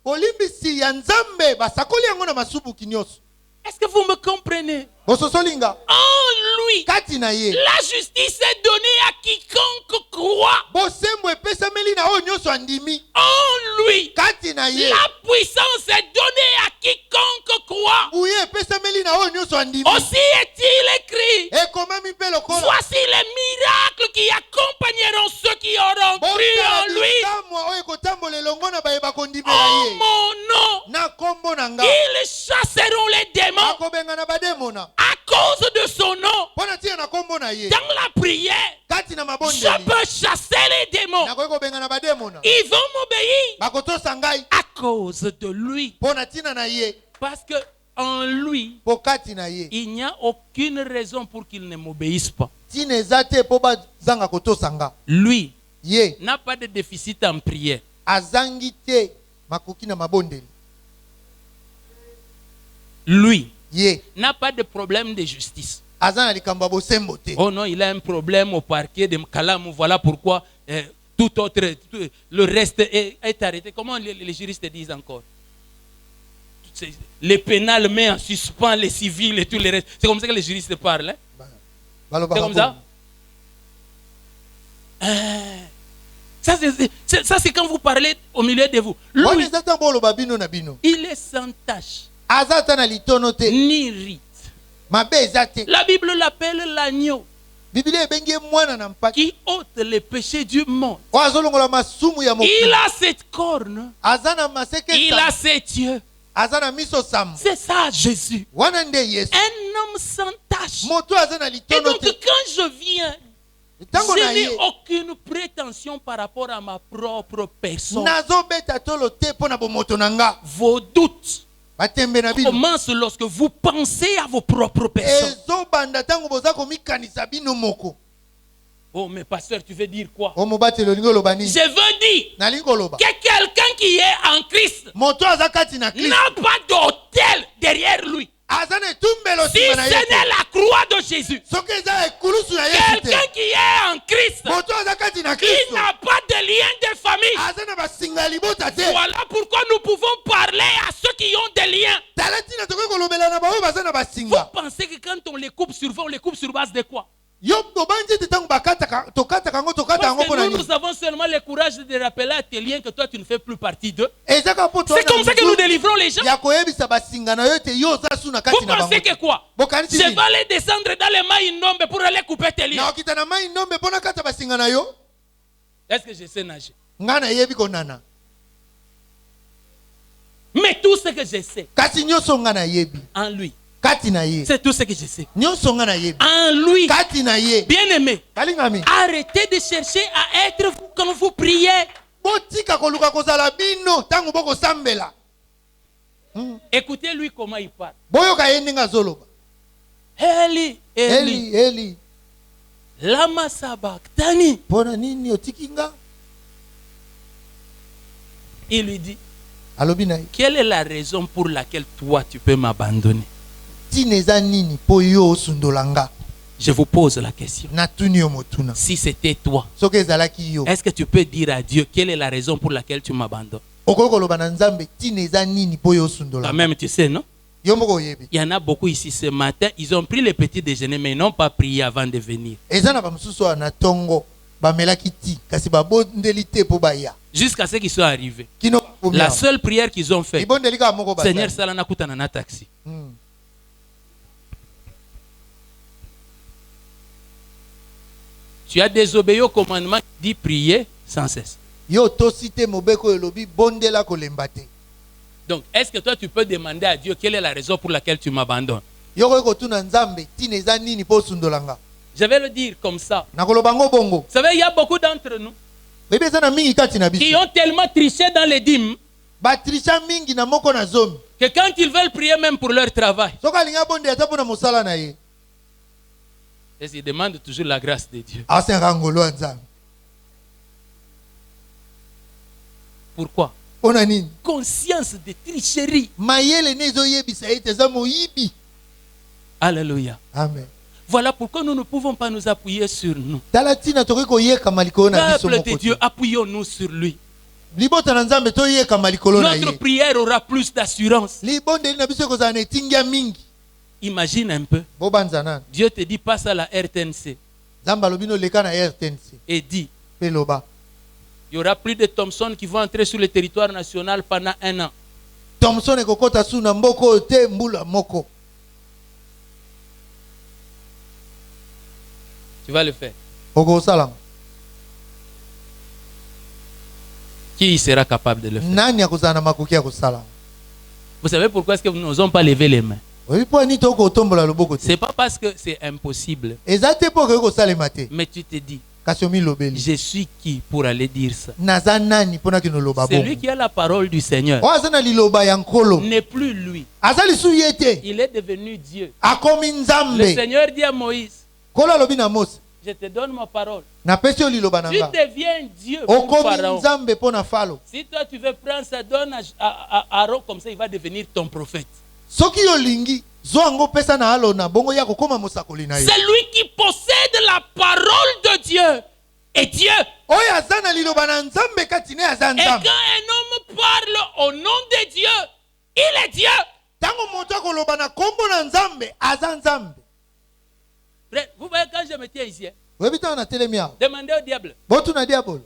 bolimbisi ya nzambe basakoli yango na masubuki nyonso Est-ce que vous me comprenez? bososolinga En lui, kati na ye la justice est donnée à quiconque croit. bosembo epesameli na oyo nyonso andimi En lui, kati na ye la puissance est donnée à quiconque croit. buye epesameli na oyo nyonso andimi Aussi est-il écrit. ekomami mpe lokola Voici les miracles qui accompagneront ceux qui auront cru en bosala lui. bikamwa oyo ekotambola elongo na bayeba kondimela En ye mon nom, na kombo na nga ils chasseront les démons akobenga na bademona à cause de son nom. mpo na ntina na kombo na ye Dans la prière, kati na je mabondeli peux chasser les démons. nakoki kobenga na bademona Ils vont m'obéir bakotosa ngai à cause de lui. mpo na ntina na ye Parce que en lui, mpo kati na ye il n'y a aucune raison pour qu'il ne m'obéisse pas. ntina eza te mpo bazanga kotosa nga Lui ye n'a pas de déficit en prière. azangi te makoki na mabondeli Lui ye n'a pas de problème de justice. aza na likambo ya bosembo te Oh non, il a un problème au parquet de Kalam. Voilà pourquoi le reste est arrêté. Comment les juristes disent encore? Les pénals met en suspens les civils et tout le reste. C'est comme ça que les juristes parlent. Hein? balobaka C'est comme ça? Ça, c'est quand vous parlez au milieu de vous. Lui, wana eza ntango oloba bino na bino. il est sans tache, Aza ata na litono te, ni rite. mabe eza te. La Bible l'appelle l'agneau Biblia ebengi ye mwana na mpaki qui ôte les péchés du monde. oyo azolongola masumu ya Il mokili. a cette corne, Aza na maseke il sambo, a ses yeux. aza na miso sambo. C'est ça Jésus. Wana nde Yesu. Un homme sans tache. Moto aza na Et litono donc te. quand je viens, Ntango na je n'ai ye aucune prétention par rapport à ma propre personne. nazobeta tolo te mpo na bomoto na nga. Vos doutes Batembe na bino commencent lorsque vous pensez à vos propres personnes. ezobanda ntango boza komikanisa bino moko. Oh, mais pasteur, tu veux dire quoi? O mobateli olingi oloba nini? Je veux dire Nalingi koloba que quelqu'un qui est en Christ moto aza kati na Kristo n'a pas d'autel derrière lui. aza na etumbelo Si nsima ce na ye n'est te. la croix de Jésus, Soki eza ekulusu na Yesu quelqu'un te, qui est en Christ, moto aza kati na il Kristo n'a pas de lien de famille. aza na basinga ya libota te. Voilà pourquoi nous pouvons parler à ceux qui ont des liens. Tala ntina tokoki kolobela na baoyo baza na Vous basinga. pensez que quand on les coupe sur 20, on les coupe sur base de quoi? Yo tobandi ete ntango tokataka yango tokata yango Parce mpo que na nous, nini? nous avons seulement le courage de rappeler à tes liens que toi, tu ne fais plus partie d'eux. Ezaka mpo C'est comme ça que nous délivrons les gens. ya koyebisa basinga na yo ete yo oza su na Vous kati na bango pensez te. que quoi? Bokanisi Je nini? vais aller descendre dans les mailles innombrées pour aller couper tes liens. na okita na mai ndombe mpo nakata basinga na yo. Est-ce que je sais nager? Nga nayebi konana Mais tout ce que je sais kasi nyonso nga nayebi en lui, kati na ye. c'est tout ce que je sais. Nyonso nga nayebi En lui, kati na ye. bien-aimé, Kalingami arrêtez de chercher à être vous quand vous priez. botika koluka kozala bino ntango bokosambela. Écoutez-lui comment il parle. Boyoka ye ndenge azoloba. Eli, Eli, Eli Eli lama sabachthani. mpona nini otiki nga? Il lui dit, Alobi na ye quelle est la raison pour laquelle toi tu peux m'abandonner? ntina eza nini mpo yo osundola nga? Je vous pose la question. Natuni yo motuna. Si c'était toi, Soki ezalaki yo est-ce que tu peux dire à Dieu quelle est la raison pour laquelle tu m'abandonnes? okoki koloba na Nzambe ntina eza nini mpo yo osundola Quand nga? même, tu sais, non? Yo moko oyebi. Il y en a beaucoup ici ce matin, ils ont pris le petit déjeuner, mais ils n'ont pas prié avant de venir. Eza na bamosusu wana na tongo bamelaki ti kasi babondeli te mpo baya Jusqu'à ce qu'ils soient arrivés. kino bakomi La awa. seule prière qu'ils ont faite, libondeli kaka moko basali. Seigneur, salana kutana na taxi. Tu as désobéi au commandement qui dit prier sans cesse. Yo tosi te mobeko elobi bondela kolemba te. Donc, est-ce que toi, tu peux demander à Dieu quelle est la raison pour laquelle tu m'abandonnes? Yo koki kotuna Nzambe ntina eza nini mpo osundola nga? Je vais le dire comme ça. nakoloba ngo bongo. Vous savez, il y a beaucoup d'entre nous Bebe eza na mingi kati na qui biso ont tellement triché dans les dîmes batrisha mingi na moko na zomi que quand ils veulent prier même pour leur travail, soki alingi abondela ata mpo na mosala na ye ils demandent toujours la grâce de Dieu. asengaka ngolo ya Nzambe. Pourquoi? Mpo na nini? Conscience de tricherie. mayele ne ezoyebisa ete eza moyibi. Alléluia. Amen. Voilà pourquoi nous ne pouvons pas nous appuyer sur nous. tala ntina tokoki koyekama likolo na biso Peuple moko de te. Dieu, appuyons-nous sur lui. libota na Nzambe toyekama likolo na Notre ye. prière aura plus d'assurance. libondeli na biso ekozala na etingia mingi. Imagine un peu. bobanza nani? Dieu te dit passe à la RTNC Nzambe alobi noleka na RTNC et dit mpe loba il y aura plus de Thompson qui vont entrer sur le territoire national pendant 1 an. Thomson ekokota su na mboka oyo te mbula moko. Tu vas le faire. okosalama. Qui sera capable de le faire? nani akozala na makoki ya kosalama? Vous savez pourquoi est-ce que nous n'osons pas lever les mains? oyebi mpo nini tokoki kotombola loboko te? C'est pas parce que c'est impossible, eza te mpo okoki kosalema te mais tu te dis, kasi omilobeli je suis qui pour aller dire ça? naza nani mpo naki noloba C'est lui bongo? qui a la parole du Seigneur. oyo aza na liloba ya nkolo N'est plus lui. aza lisu ye te Il est devenu Dieu. akomi Le Nzambe. Seigneur dit à Moïse, nkolo alobi na Mose je te donne ma parole. napesi yo liloba na Tu nga deviens Dieu pour okomi Pharaon. Nzambe mpo na Falo. Si toi tu veux prendre ça, donne à Aaron, comme ça il va devenir ton prophète. soki olingi zo yango pesa na alona bongo ya kokoma mosakoli na ye. C'est lui qui possède la parole de Dieu. Et Dieu. oyo aza na liloba na Nzambe kati ne aza Et quand Nzambe. un homme parle au nom de Dieu, il est Dieu. ntango moto akoloba na kombo na Nzambe aza Nzambe. Vous voyez, quand je me tiens ici, oyebi ntango na telemi awa demandez au diable, botuna diabolo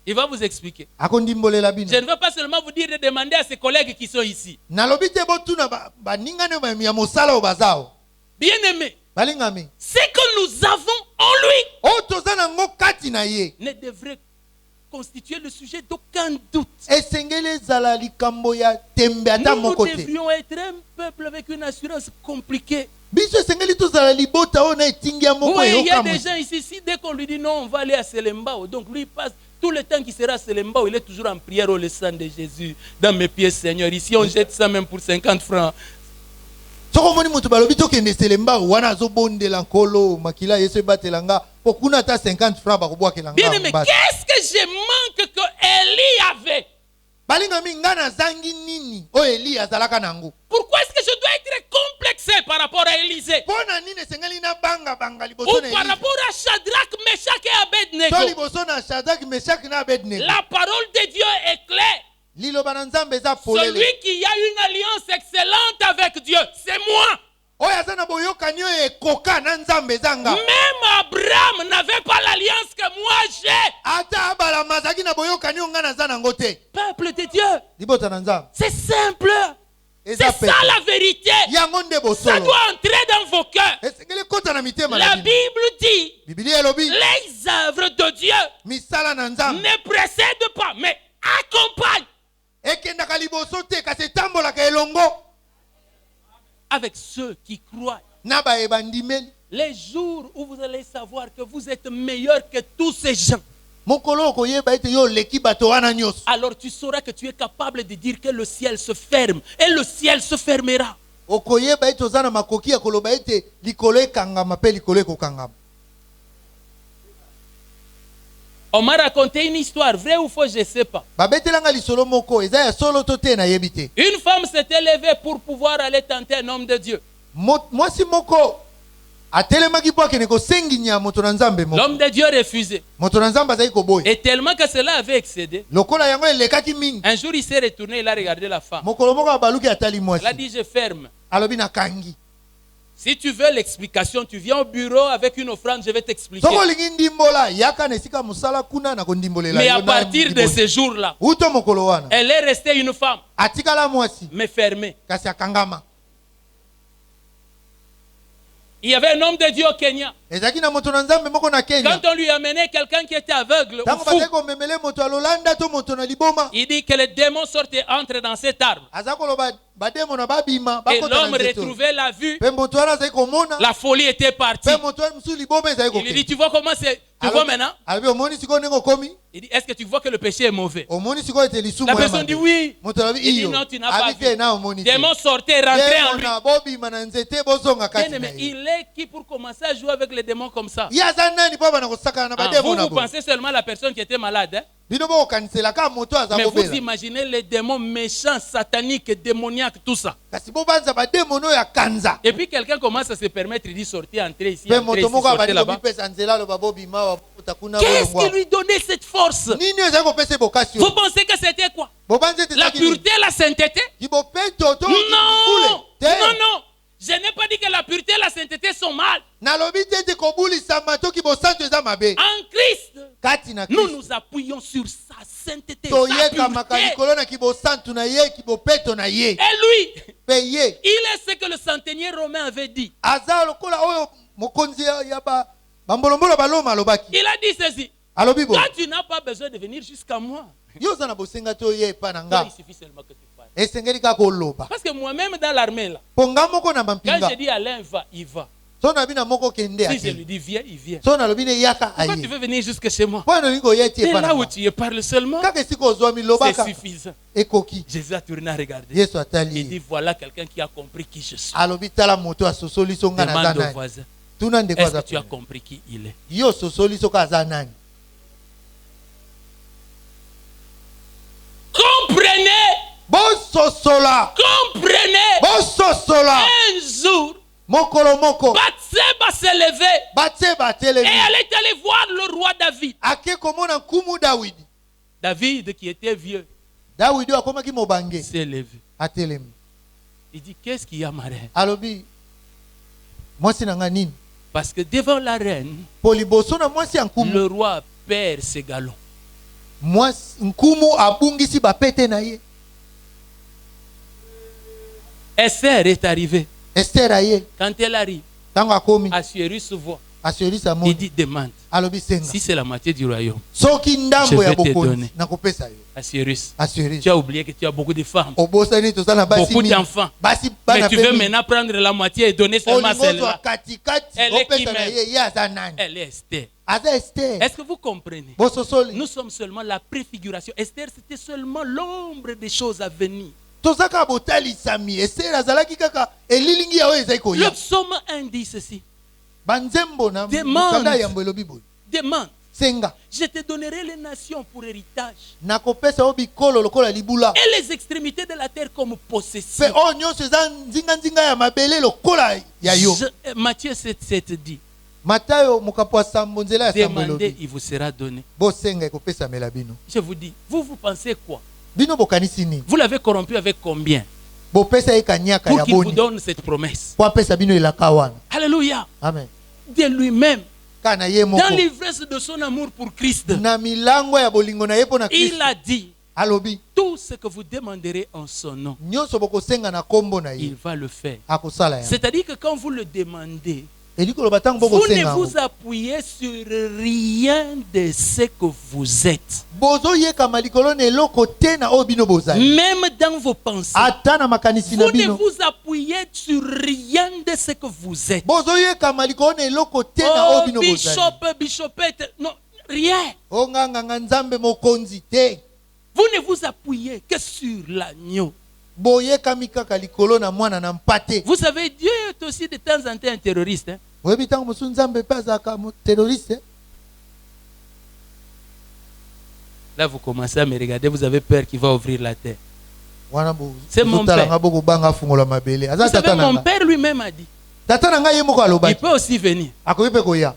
Il va vous expliquer. akondimbolela bino. Je ne veux pas seulement vous dire de demander à ses collègues qui sont ici. Nalobi te botuna baningane ya mosala o bazao. Bien-aimés, Balingami. ce que nous avons en lui O tozana ngo kati na ye. ne devrait constituer le sujet d'aucun doute. Esengele zala likambo ya tembe ata Nous moko te. devrions être un peuple avec une assurance compliquée. Biso esengeli tozala libota o na etingi ya moko Oui, il y a yokamwe. des gens ici, si dès qu'on lui dit non, on va aller à Selembao, donc lui il passe tout le temps qu'il sera à Selembao, il est toujours en prière au sang de Jésus dans mes pieds, Seigneur. Ici, on jette ça même pour 50 francs. Soko moni mutu balobi tokende Selemba wana azobondela nkolo makila yesu ebatelanga pokuna ata 50 francs bakobwakelanga. Bien aimé, qu'est-ce que je manque que Élie avait? Balingami ngana zangi nini o Eli azalaka nango. Pourquoi est-ce que je dois être complexé par rapport à Élisée? Pona nini esengeli na banga Ou liboso na par Eli. rapport à Shadrach, Meshach et To Abednego? liboso na Shadrach, Meshach na Abednego. La parole de Dieu est claire. Liloba na Nzambe eza polele. Celui qui a une alliance excellente avec Dieu, c'est moi. Oyo aza na boyokani oyo ekoka na Nzambe ezanga. Même Abraham n'avait pas l'alliance que moi j'ai. Ata abalama azalaki na boyokani oyo nga naza nango te. Peuple de Dieu, Libota na Nzambe. c'est simple. C'est Eza ça pepe. la vérité. Yango nde Ça bosolo. doit entrer dans vos cœurs. Esengeli kota na mitema La na bino. Bible dit, Biblia elobi les œuvres de Dieu misala na Nzambe ne précèdent pas, mais accompagnent ekendaka liboso te kasi etambolaka elongo avec ceux qui croient. na bayebandimeli. Les jours où vous allez savoir que vous êtes meilleur que tous ces gens, Mokolo okoyeba ete yo leki bato wana nyonso. alors tu sauras que tu es capable de dire que le ciel se ferme et le ciel se fermera. Okoyeba ete oza na makoki ya koloba ete likolo ekangama mpe likolo ekokangama. On m'a raconté une histoire, vraie ou fausse, je ne sais pas. Babetelanga lisolo moko eza ya solo to te nayebi te. Une femme s'était levée pour pouvoir aller tenter un homme de Dieu. Mwasi moko atelemaki po akende kosenginya moto na Nzambe moko. L'homme de Dieu refusait. Moto na Nzambe azali koboya. Et tellement que cela avait excédé, Lokola yango elekaki mingi. un jour il s'est retourné, il a regardé la femme. Mokolo moko abaluki atali Il a mwasi. dit, je ferme. Alobi na kangi. Si tu veux l'explication, tu viens au bureau avec une offrande, je vais t'expliquer. Soko lingi ndimbola yaka na esika musala kuna na kondimbolela. Mais à partir de ce jour-là, uto mokolo wana elle est restée une femme, atikala mwasi mais fermée. kasi akangama. Il y avait un homme de Dieu au Kenya. Ezaki na moto na Nzambe moko na Kenya. Quand on lui amenait quelqu'un qui était aveugle ou Tango fou, bazali komemele moto alolanda to moto na liboma. il dit que les démons sortent et entrent dans cet arbre. Aza koloba bademo na babima Et bakota l'homme na nzeto. retrouvait la vue. Pe moto wana azali komona. La folie était partie. Pe moto wana musu liboma ezali Il lui dit, kokende. tu vois comment c'est? Tu vois maintenant? Alobi omoni sikoyo ndenge okomi? Il dit, est-ce que tu vois que le péché est mauvais? Omoni sikoyo ete lisumu La ya personne mabe. dit oui. Moto alobi Il dit iyo. non, tu n'as pas Abi te vu. na omoni te. Démons sortaient et rentraient en Demo lui. na bobima na nzete bozonga Bien kati na aimé, ye. il est qui pour commencer à jouer avec les démons comme ça? Ye aza nani po bana kosakana na Ah, bademo vous, na vous bo. pensez seulement à la personne qui était malade. Hein? Bino bokokanisela moto aza Mais vous kobela. imaginez les démons méchants, sataniques, démoniaques, tout ça. Kasi bobanza bademo no ya kanza. Et puis quelqu'un commence à se permettre, il dit sortir, entrer ici, Pe entrer moto ici, moko sortir abali là-bas. komipesa nzela aloba bobima babuta kuna Qu'est-ce qui bolongwa. lui donnait cette force? Nini ezali kopesa bokasi Vous oyo? pensez que c'était quoi? Bobanza ete La ezalaki nini? pureté, la sainteté? Kibopeto to Non! kibule. Te. Non, non! Je n'ai pas dit que la pureté et la sainteté sont mal. Nalobi te ete kobulisama to kibosantu eza mabe. En Christ, Kati na nous Kristo. nous appuyons sur sa sainteté, sa Toyekamaka pureté. likolo na kibosantu na ye kibopeto na ye. Et lui, Pe ye il est ce que le centenier romain avait dit. aza lokola oyo mokonzi ya bambolombolo baloma alobaki. Il a dit ceci. Alobi bo. Toi, tu n'as pas besoin de venir jusqu'à moi. Yo oza na bosenga te oye epa na Toi, nga. il suffit seulement que tu parles. Esengeli kaka oloba. Parce que moi-même, dans l'armée, là, Ponga moko na quand bampinga. je dis Alain va, il va. So na bina moko kende Si je ake. lui dis viens, il vient. So na lobi ne yaka Pourquoi tu aye. veux venir jusque chez moi? Po no lingo yeti C'est epa là na où nga. tu y parles seulement. Kaka esika ozwa C'est milobaka suffisant. ekoki. Jésus a tourné à regarder. Yesu Il atali. dit voilà quelqu'un qui a compris qui je suis. Alobi tala moto asosoli so nga na Demande au nani. voisin. Tuna ndeko Est-ce aza que tu as pene. compris qui il est? Yo sosoli so ka aza nani. Comprenez! Bososola. Comprenez! Bososola. Un jour, Mokolo moko. Batseba s'est levé Batse et batelemi. elle est allée voir le roi David. Ake komona nkumu Dawidi. David, qui était vieux, Dawidi akomaki mobange. s'est levé. Atelemi. Il dit qu'est-ce qu'il y a, ma reine? Alobi. Mwasi na nga nini? Parce que devant la reine, Po liboso na mwasi ya nkumu. le roi perd ses galons. mwasi nkumu abungisi bapete na ye. Esther est arrivée. Esther aye Quand elle arrive, tango akomi Assuérus voit. Assuérus Il amoni dit demande. alobi senga Si c'est la moitié du royaume. soki Je ndambo ya vais te bokonzi donner. nakopesa yo. Assuérus, Assuérus tu as oublié que tu as beaucoup de femmes. obosani tozala basi Beaucoup mingi. d'enfants. Basi Mais bana tu veux pe mingi. maintenant prendre la moitié et donner seulement Olingo zwa celle-là. katikati Elle est qui opesa na même? ye ye aza nani Elle est Esther. aza Esther Est-ce que vous comprenez? bososoli Nous sommes seulement la préfiguration. Esther, c'était seulement l'ombre des choses à venir. tozaka botalisami. Esther azalaki kaka elilingi ya oyo ezali Le koya psaume 1 dit ceci. banzembo na Demande. mokanda yambo elobi boye Demande. senga Je te donnerai les nations pour héritage nakopesa yo bikolo lokola libula et les extrémités de la terre comme possession. mpe oyo nyonso eza nzinga ya mabele lokola ya yo. Matthieu 7 dit, Matayo mokapo ya sambo nzela ya sambo demandez, elobi il vous sera donné. bosenga ekopesamela bino. Je vous dis, vous pensez quoi? Bino bokanisi nini Vous l'avez corrompu avec combien bopesa ye kanyaka pour ya qu'il vous boni donne cette promesse? po apesa bino elaka wana. Alléluia. Amen. De lui-même, Kaka na ye moko dans l'ivresse de son amour pour Christ, na milango ya bolingo na ye mpo na il Kristo a dit, alobi tout ce que vous demanderez en son nom, nyonso bokosenga na kombo na il ye va le faire. akosala yango. C'est-à-dire que quand vous le demandez, Eli koloba ntango vous ne bokosenga vous yango appuyez sur rien de ce que vous êtes. bozoyekama likolo na eloko te na oyo bino bozali Même dans vos pensées, ata na makanisi na vous ne bino vous appuyez sur rien de ce que vous êtes. bozoyekama likolo na eloko te na oyo Oh, bino bozali. bishop, bichopette, non, rien. o nganganga nzambe mokonzi te Vous ne vous appuyez que sur l'agneau. boyekami kaka likolo na mwana na mpate. Vous savez, Dieu est aussi de temps en temps un terroriste. Hein? oyebi ntango mosusu nzambe mpe azalaka terroriste. Là, vous commencez à me regarder, vous avez peur qu'il va ouvrir la terre. wana C'est mon père. botalanga bokobanga fungola mabele Vous aza savez, tata na mon nga père lui-même a dit, tata na ngai ye moko il alobaki peut aussi venir. akoki mpe koya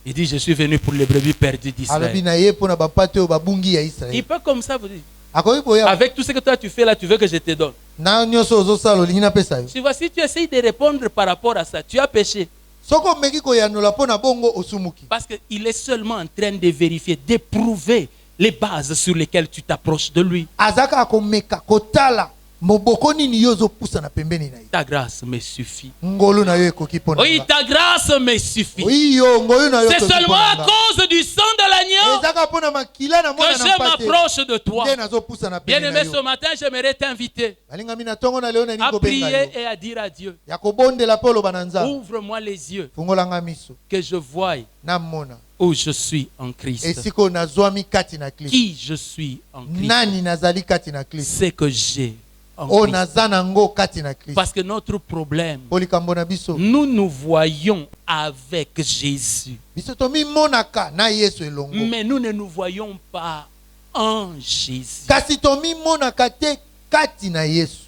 Il dit, je suis venu pour les brebis perdues alobi d'Israël. na ye mpo na bapate oyo babungi ya Il Israele. peut comme ça vous dire, akoki koya avec tout ce que toi tu fais là, tu veux que je te donne. na nyonso ozosala olingi napesa yo. Tu vois, si tu essayes de répondre par rapport à ça, tu as péché. soki omeki koyanola mpo na bongo osumuki Parce qu'il est seulement en train de vérifier, d'éprouver les bases sur lesquelles tu t'approches de lui. azaka akomeka kotala moboko nini yo ozopusa na pembeni na ye. Ta grâce me suffit. ngolu na yo ekoki mpo na Oui, nga. ta grâce me suffit. Oui, yo ngolu na yo C'est ekoki mpo seulement na à nga. cause du sang de l'agneau ezaka mpo na makila na que mwana na je mpate m'approche de toi. nde nazopusa na pembeni Bien-aimé, na ce yo. matin, j'aimerais t'inviter balingami na ntongo na leo nalingi à kobenga prier yo et à dire à Dieu, ya kobondela mpe oloba na nzambe ouvre-moi les yeux, fungolanga miso que je voie namona où je suis en Christ. esika oyo nazwami kati na Kristo Qui je suis en Christ. nani nazali kati na Kristo C'est que j'ai en oyo Christ. naza nango kati na Kristo. Parce que notre problème, po likambo na biso nous nous voyons avec Jésus, biso tomimonaka na Yesu elongo mais nous ne nous voyons pas en Jésus. kasi tomimonaka te kati na Yesu.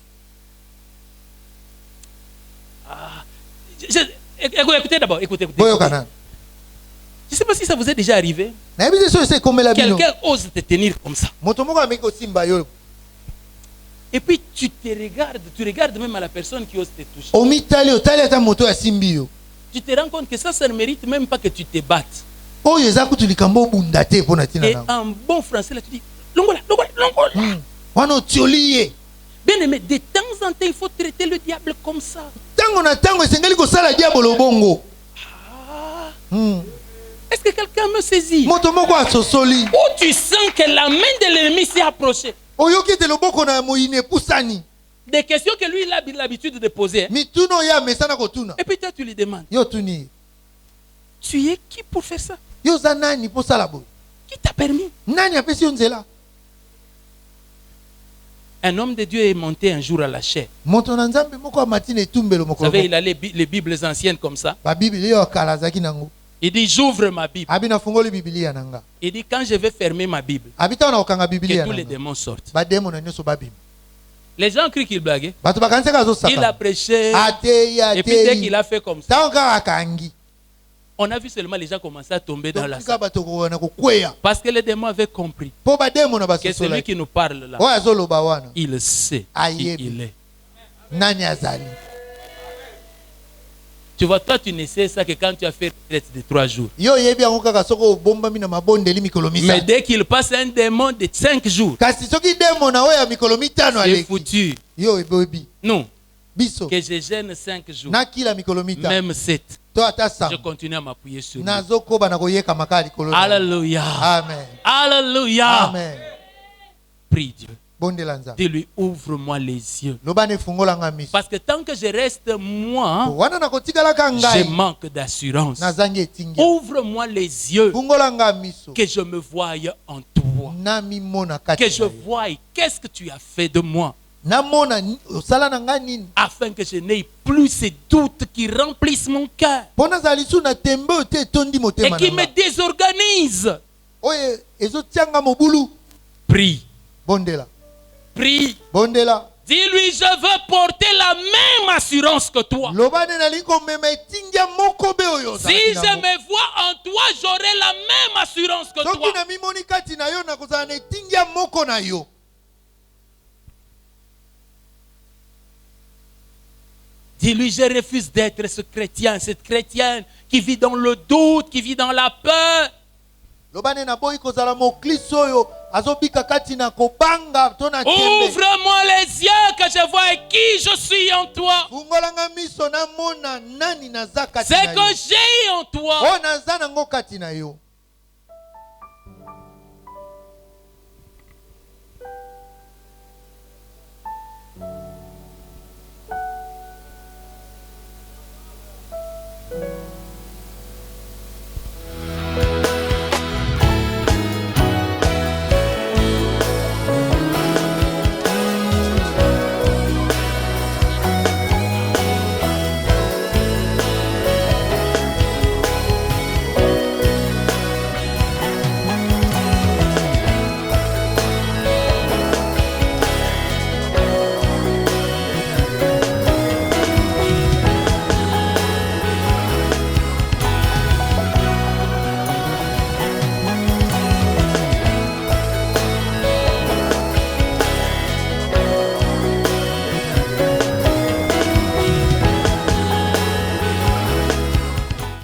Écoutez d'abord, écoutez. boyoka nani Je ne sais pas si ça vous est déjà arrivé. nayebi te so ese ekomela bino Quelqu'un ose te tenir comme ça. moto moko ameki kosimba yo Et puis tu regardes même à la personne qui ose te toucher. omitali otali ata moto asimbi yo Tu te rends compte que ça ne mérite même pas que tu te battes. oyo eza kutu likambo obunda te mpo na ntina Et nango en bon français, là, tu dis, longola, longola, longola. wana otioli ye Bien aimé, de temps en temps, il faut traiter le diable comme ça. ntango na ntango esengeli kosala diabolo bongo. Est-ce que quelqu'un me saisit? moto moko asosoli Où tu sens que la main de l'ennemi s'est approchée. oyoki ete loboko na moyini epusani Des questions que lui, il a l'habitude de poser. Hein. mituna oyo amesana kotuna Et puis toi, tu lui demandes, yo tuni ye tu es qui pour faire ça? yo oza nani mpo osala boye Qui t'a permis? nani apesi yo nzela. Un homme de Dieu est monté un jour à la chair. moto na nzambe moko amati na etumbelo Vous mokolo savez, moko. il a les Bibles anciennes comme ça. babibili oyo akala azalaki nango Il dit, j'ouvre ma Bible. abi nafungoli bibilia na nga Il dit, quand je vais fermer ma Bible, abi ntango na kokanga que bibilia tous na les nga démons sortent. bademona nyonso babima. Les gens crient qu'il blaguait. bato bakanisaka Il a azosaka prêché. atei Et puis dès atei qu'il a fait comme ça, ntango kaka akangi on a vu seulement les gens commencer à tomber dans la totika salle. bato kokona kokweya Parce que les démons avaient compris mpo bademona que celui basosolaki qui nous parle là, oyo azoloba wana il sait qui Ayebi. il est. nani azali. Tu vois, toi, tu ne sais ça que quand tu as fait retraite de 3 jours. Yo yebi yango kaka soko obombami na mabondeli mikolo Mais misato. dès qu'il passe un démon de 5 jours, Kasi soki demo na oya mikolo mitano c'est aleki. foutu. Yo ebobi. Non, Biso. que je gêne 5 jours, Nakila mikolo mitano. même 7. To ata Je sam. continue à m'appuyer sur lui. Nazokoba na koyeka makali kolo. Alléluia. Amen. Alléluia. Amen. Prie Dieu. Bondela nzambe. Dis-lui, ouvre-moi les yeux. Lobane fungola nga miso. Parce que tant que je reste moi, Wana na kotikala je ngai. manque d'assurance. Nazangi etingi. Ouvre-moi les yeux, Fungola nga miso. que je me voie en toi. Nami mona kati. Que je voie qu'est-ce que tu as fait de moi, Namona osala na nga nini. afin que je n'ai plus ces doutes qui remplissent mon cœur Pona zalisu na tembe te tondi et motema qui na me nga. désorganisent. Oye ezotianga mobulu. Prie, Bondela. prie. Bondela. Dis-lui, je veux porter la même assurance que toi. Lobane na liko mema etingia moko be oyo. Si je me vois en toi, j'aurai la même assurance que Soki toi. na mimoni kati na yo na kozala na etingia moko na yo. Dis-lui, je refuse d'être ce chrétien, cette chrétienne qui vit dans le doute, qui vit dans la peur. Lobane na boyi kozala mokliso oyo azobika kati na kobanga to na tembe. Ouvre-moi les yeux que je vois qui je suis en toi. Fungolanga miso na mona nani naza kati C'est na que yo. j'ai en toi. O naza nango kati na yo.